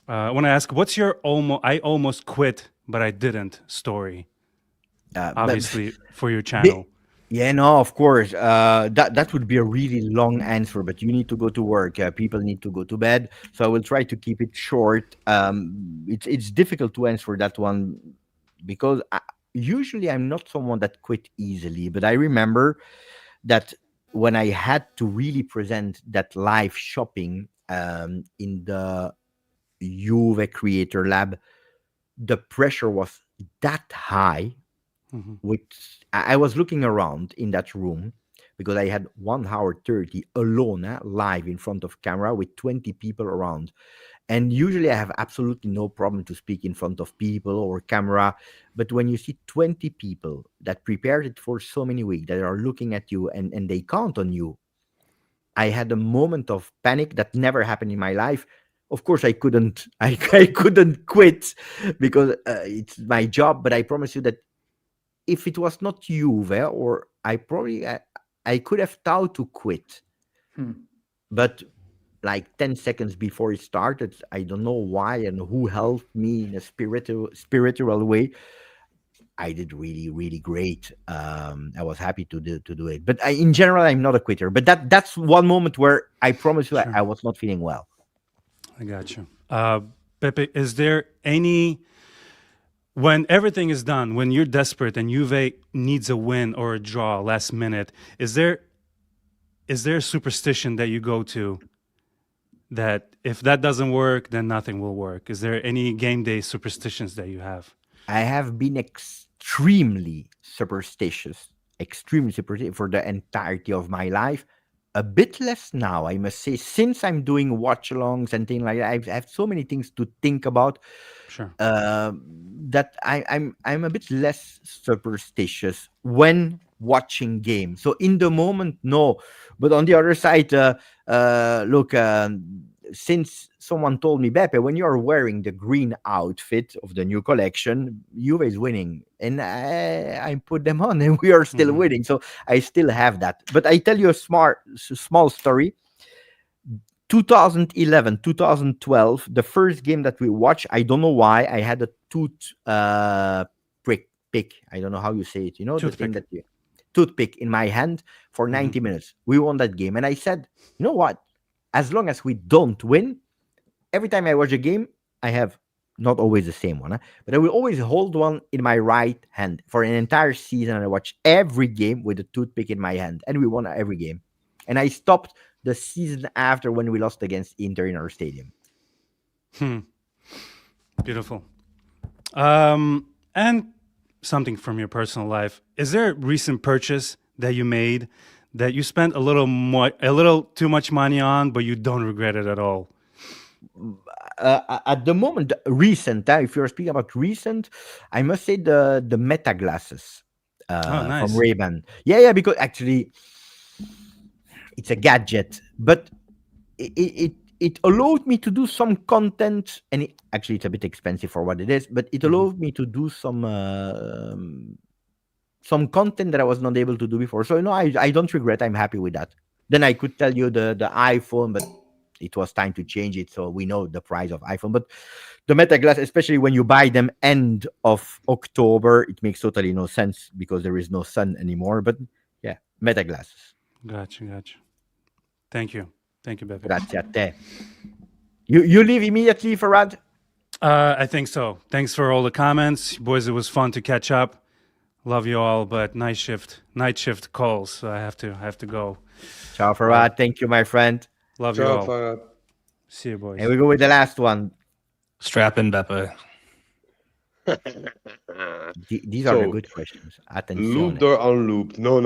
want to ask, what's your I almost quit but I didn't story? But- Obviously for your channel. Yeah, no, of course. That would be a really long answer, but you need to go to work. People need to go to bed, so I will try to keep it short. It's difficult to answer that one because usually I'm not someone that quit easily. But I remember that when I had to really present that live shopping in the Juve Creator Lab, the pressure was that high. Mhm. I was looking around in that room because I had 1 hour 30 alone, live in front of camera with 20 people around. And usually I have absolutely no problem to speak in front of people or camera. But when you see 20 people that prepared it for so many weeks, that are looking at you and they count on you, I had a moment of panic that never happened in my life. Of course, I couldn't quit because it's my job. But I promise you that if it was not Juve, or I could have thought to quit. Hmm. But like 10 seconds before it started. I don't know why and who helped me in a spiritual way. I did really, really great. I was happy to do it. But in general, I'm not a quitter. But that's one moment where I promise you Sure. I was not feeling well. I got you. Pepe, is there any, when everything is done, when you're desperate and Juve needs a win or a draw last minute, is there a superstition that you go to that if that doesn't work, then nothing will work? Is there any game day superstitions that you have? I have been extremely superstitious for the entirety of my life. A bit less now, I must say, since I'm doing watch-alongs and things like that. I have so many things to think about Sure. that I'm a bit less superstitious when watching games. So in the moment, no. But on the other side, look, since someone told me, Beppe, when you're wearing the green outfit of the new collection, Juve is winning, and I put them on, and we are still winning. So I still have that. But I tell you a small story. 2011, 2012, the first game that we watched, I don't know why, I had a tooth pick. I don't know how you say it. You know, the thing that you toothpick in my hand for 90 minutes. We won that game. And I said, you know what? As long as we don't win, every time I watch a game, I have not always the same one, but I will always hold one in my right hand for an entire season. And I watch every game with a toothpick in my hand, and we won every game. And I stopped the season after when we lost against Inter in our stadium. Beautiful. And something from your personal life. Is there a recent purchase that you made that you spent a little too much money on, but you don't regret it at all? At the moment, recent. If you're speaking about recent, I must say the Meta glasses nice. from Ray-Ban. Yeah, because actually it's a gadget, but it allowed me to do some content, and actually it's a bit expensive for what it is, but it allowed me to do some content that I was not able to do before. So I don't regret. I'm happy with that. Then I could tell you the iPhone, but it was time to change it, so we know the price of iPhone. But the Meta glass, especially when you buy them end of October, it makes totally no sense because there is no sun anymore. But yeah, Meta glasses. Gotcha. Thank you, Beppe. Grazie a te. You leave immediately, Farad? I think so. Thanks for all the comments, boys. It was fun to catch up. Love you all, but night shift calls, so I have to go. Ciao, Farad. Thank you, my friend. Love Ciao, you all. Farad. See you, boys. And we go with the last one. Strap in, Beppe. These are the good questions. Attenzione. Looped or unlooped? No.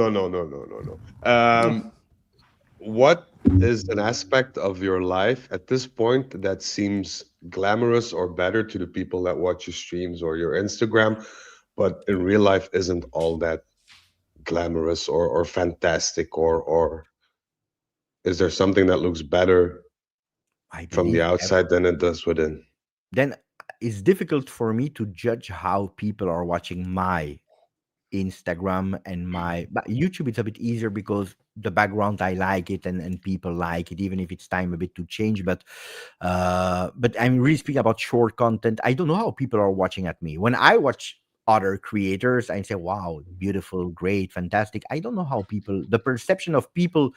What is an aspect of your life at this point that seems glamorous or better to the people that watch your streams or your Instagram, but in real life isn't all that glamorous or fantastic, or is there something that looks better from the outside than it does within? Then it's difficult for me to judge how people are watching my Instagram and but YouTube. It's a bit easier because the background, I like it, and people like it, even if it's time a bit to change. But I'm really speaking about short content. I don't know how people are watching at me when I watch other creators. I say, wow, beautiful, great, fantastic. I don't know how the perception of people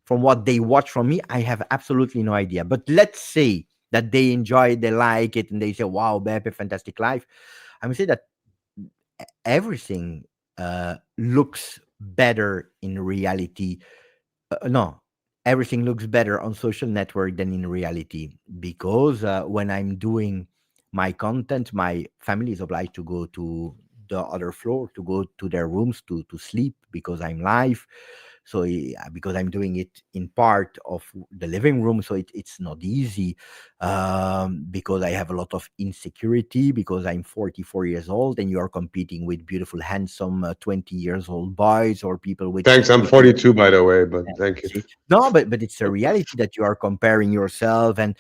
from what they watch from me, I have absolutely no idea. But let's say that they enjoy it, they like it, and they say, wow, Beppe, fantastic life. I would say that everything looks better in reality. No, everything looks better on social network than in reality, because when I'm doing my content, my family is obliged to go to the other floor, to go to their rooms to sleep, because I'm live. So because I'm doing it in part of the living room, so it's not easy, because I have a lot of insecurity, because I'm 44 years old, and you are competing with beautiful, handsome 20 years old boys or people with. Thanks, I'm 42 by the way, but thank you. No, but it's a reality that you are comparing yourself, and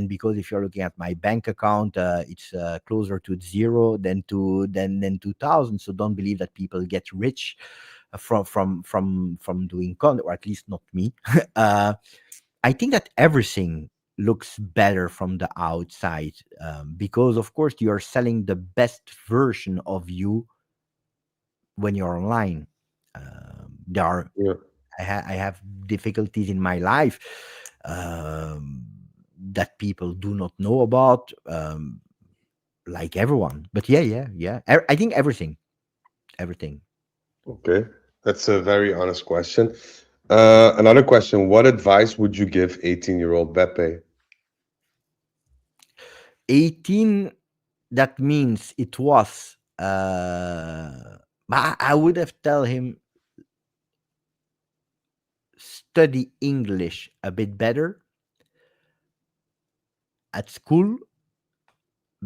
because if you're looking at my bank account, it's closer to zero than 2000. So don't believe that people get rich from doing content, or at least not me. I think that everything looks better from the outside, because, of course, you are selling the best version of you when you're online. There are Yeah. I have difficulties in my life that people do not know about, like everyone. But yeah. I think everything. Okay. That's a very honest question. Another question. What advice would you give 18-year-old Beppe? 18. That means it was. I would have tell him study English a bit better at school,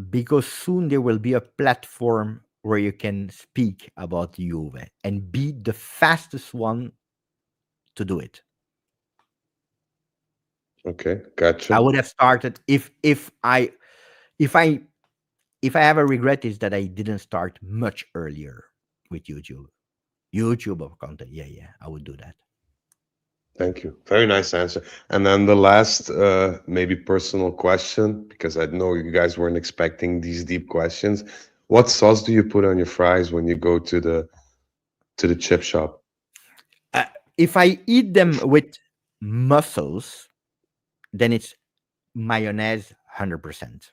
because soon there will be a platform where you can speak about Juve and be the fastest one to do it. Okay, I gotcha. would have started if I have a regret is that I didn't start much earlier with YouTube of content. Yeah, I would do that. Thank you. Very nice answer. And then the last, maybe personal question, because I know you guys weren't expecting these deep questions. What sauce do you put on your fries when you go to the chip shop? If I eat them with mussels, then it's mayonnaise 100%.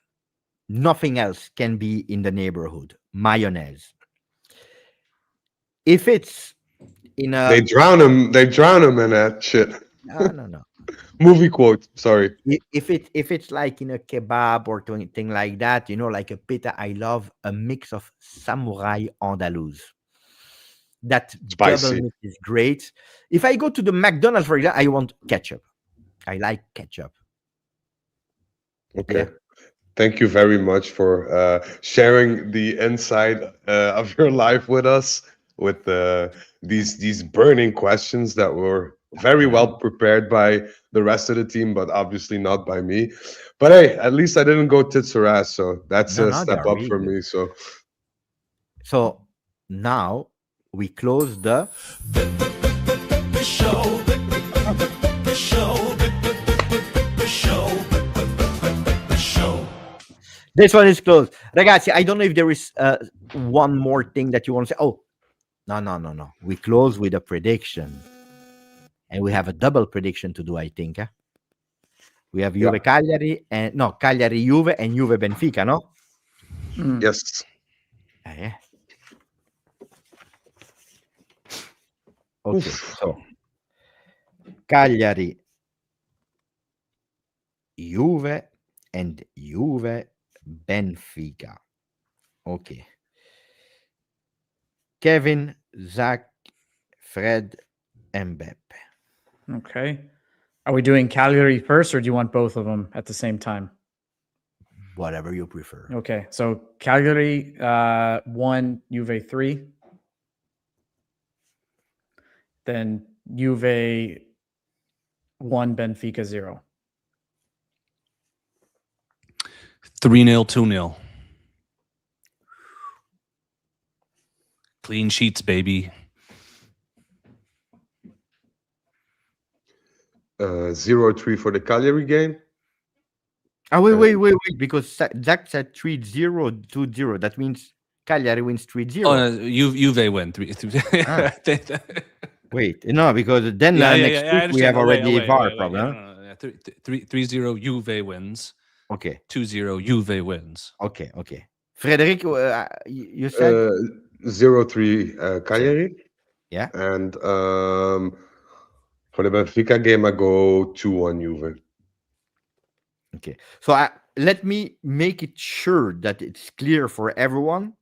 Nothing else can be in the neighborhood. Mayonnaise. If it's in They a drown them. They drown them in that shit. no. Movie quote. Sorry. If it's like in a kebab or anything like that, like a pita, I love a mix of samurai andalouse. That double Spicy. mix is great. If I go to the McDonald's, for example, I want ketchup. I like ketchup. Okay. Yeah. Thank you very much for sharing the inside of your life with us, with these burning questions that were very Yeah. well prepared by the rest of the team, but obviously not by me. But hey, at least I didn't go tits or ass, so that's a No, they step are up really for good. me. So So now we close the This one is closed. Ragazzi, I don't know if there is one more thing that you want to say. Oh, no. We close with a prediction. And we have a double prediction to do, I think. We have yeah, Juve Cagliari and no, Cagliari Juve and Juve Benfica, no? yes. Yeah. Okay, Oof. so Cagliari Juve and Juve Benfica. Okay. Kevin, Zach, Fred, and Beppe. Okay. Are we doing Cagliari first, or do you want both of them at the same time? Whatever you prefer. Okay. So Cagliari 1, Juve 3. Then Juve 1, Benfica 0. 3-0, 2-0. Clean sheets, baby. 0-3 for the Cagliari game. Oh, wait, because Zach said 3-0, 2-0. That means Cagliari wins 3-0. Oh, no, Juve win 3. Ah. Wait, no, because then next week we have already a VAR problem. No. 3-0 Juve wins. Okay. 2-0 Juve wins. Okay. Frederic, you said? 0-3 Cagliari. Yeah. And for the Benfica game, I go 2-1 Juve. Okay. So let me make it sure that it's clear for everyone.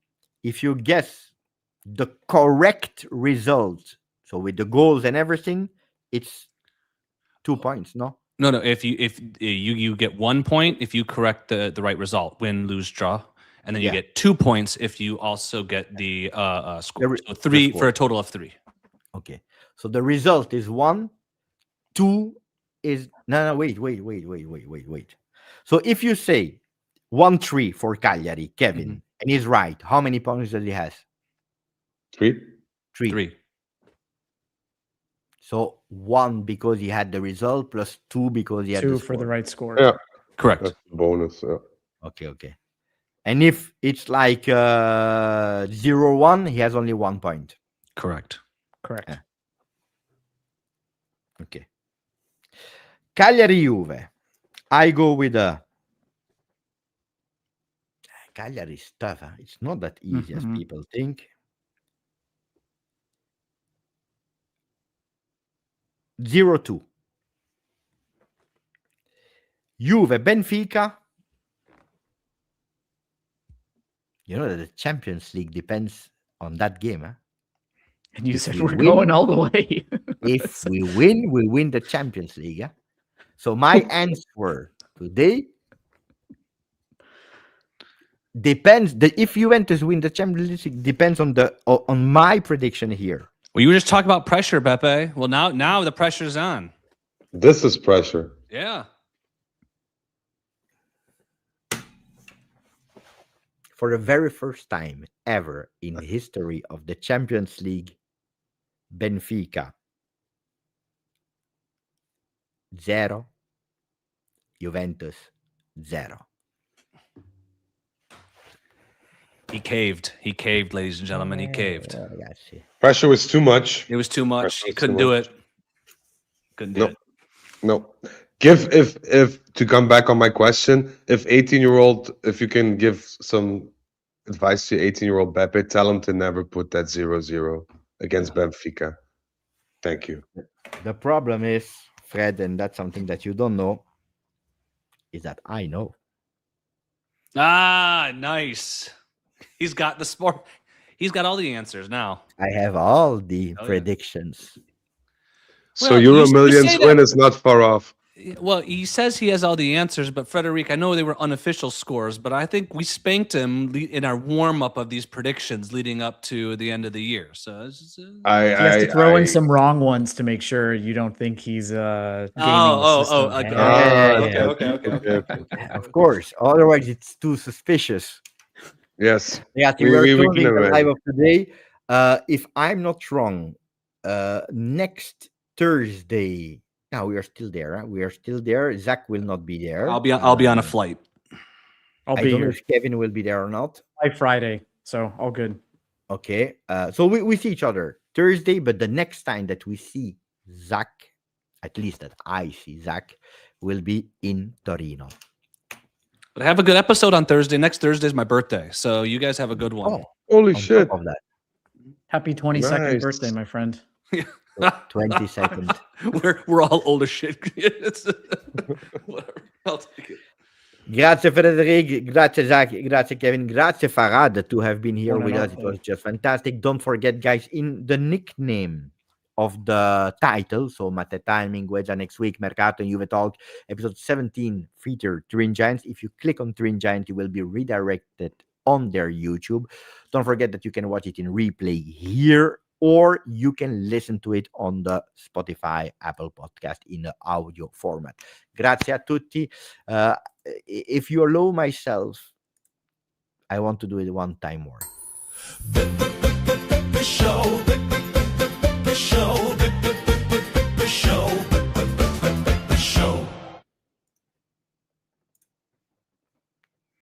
If you guess the correct result, so with the goals and everything, it's 2 points, no? No. If you get 1 point if you correct the right result, win, lose, draw, and then you get 2 points if you also get the score. So 3 for a total of 3. Okay. So the result is 1, 2 is no. Wait. So if you say 1-3 for Cagliari, Kevin, and he's right, how many points does he has? 3. 3. So 1 because he had the result, plus 2 because he had 2 the for the score. right score. Yeah, Correct. that's the bonus. Yeah. Okay. And if it's like 0-1, he has only 1 point. Correct. Correct. Yeah. Okay. Cagliari Juve. I go with Cagliari is tough. Huh? It's not that easy as people think. 0-2. Juve Benfica. You know that the Champions League depends on that game. Huh? And you If said we we're win- going all the way. If we win the Champions League. Yeah? So my answer today depends. If Juventus win the Champions League depends on my prediction here. Well, you were just talking about pressure, Beppe. Well, now the pressure's on. This is pressure. Yeah. For the very first time ever in the history of the Champions League, Benfica 0, Juventus 0. He caved, ladies and gentlemen. He caved. Ragazzi. Pressure was too much. It was too much. Pressure He was couldn't too do much. it. Couldn't do it. No. Give if to come back on my question, if you can give some advice to 18-year-old Beppe, tell him to never put that 0-0 against Benfica. Thank you. The problem is, Fred, and that's something that you don't know, is that I know. Ah, nice. He's got the sport. He's got all the answers now. I have all the Oh, yeah. predictions. So Well, Euro you say Millions that- win is not far off. Well, he says he has all the answers, but Frederic, I know they were unofficial scores, but I think we spanked him in our warm up of these predictions leading up to the end of the year. So it's, He has to throw in I- some wrong ones to make sure you don't think he's gaming the okay. system. Okay. Of course. Otherwise, it's too suspicious. Yes. Yeah, We we're can closing the imagine. live of today. If I'm not wrong, next Thursday. Now we are still there. Huh? We are still there. Zach will not be there. I'll be on a flight. I'll I be don't know here if Kevin will be there or not. by Friday, so all good. Okay. So we see each other Thursday, but the next time that we see Zach, at least that I see Zach, will be in Torino. But I have a good episode on Thursday. Next Thursday is my birthday, so you guys have a good one. Oh, Holy on shit. top of that, Happy 22nd Nice. birthday, my friend. 22nd. We're all old as shit. Whatever. I'll take it. Grazie Frederic, grazie Zach, grazie Kevin, grazie Farad to have been here with us. It was just fantastic. Don't forget, guys, in the nickname of the title, so Mateta and Mingueza next week, Mercato and Juve Talk, episode 17, feature Turin Giants. If you click on Turin Giants, you will be redirected on their YouTube. Don't forget that you can watch it in replay here, or you can listen to it on the Spotify, Apple podcast in the audio format. Grazie a tutti. If you allow myself, I want to do it one time more. The show.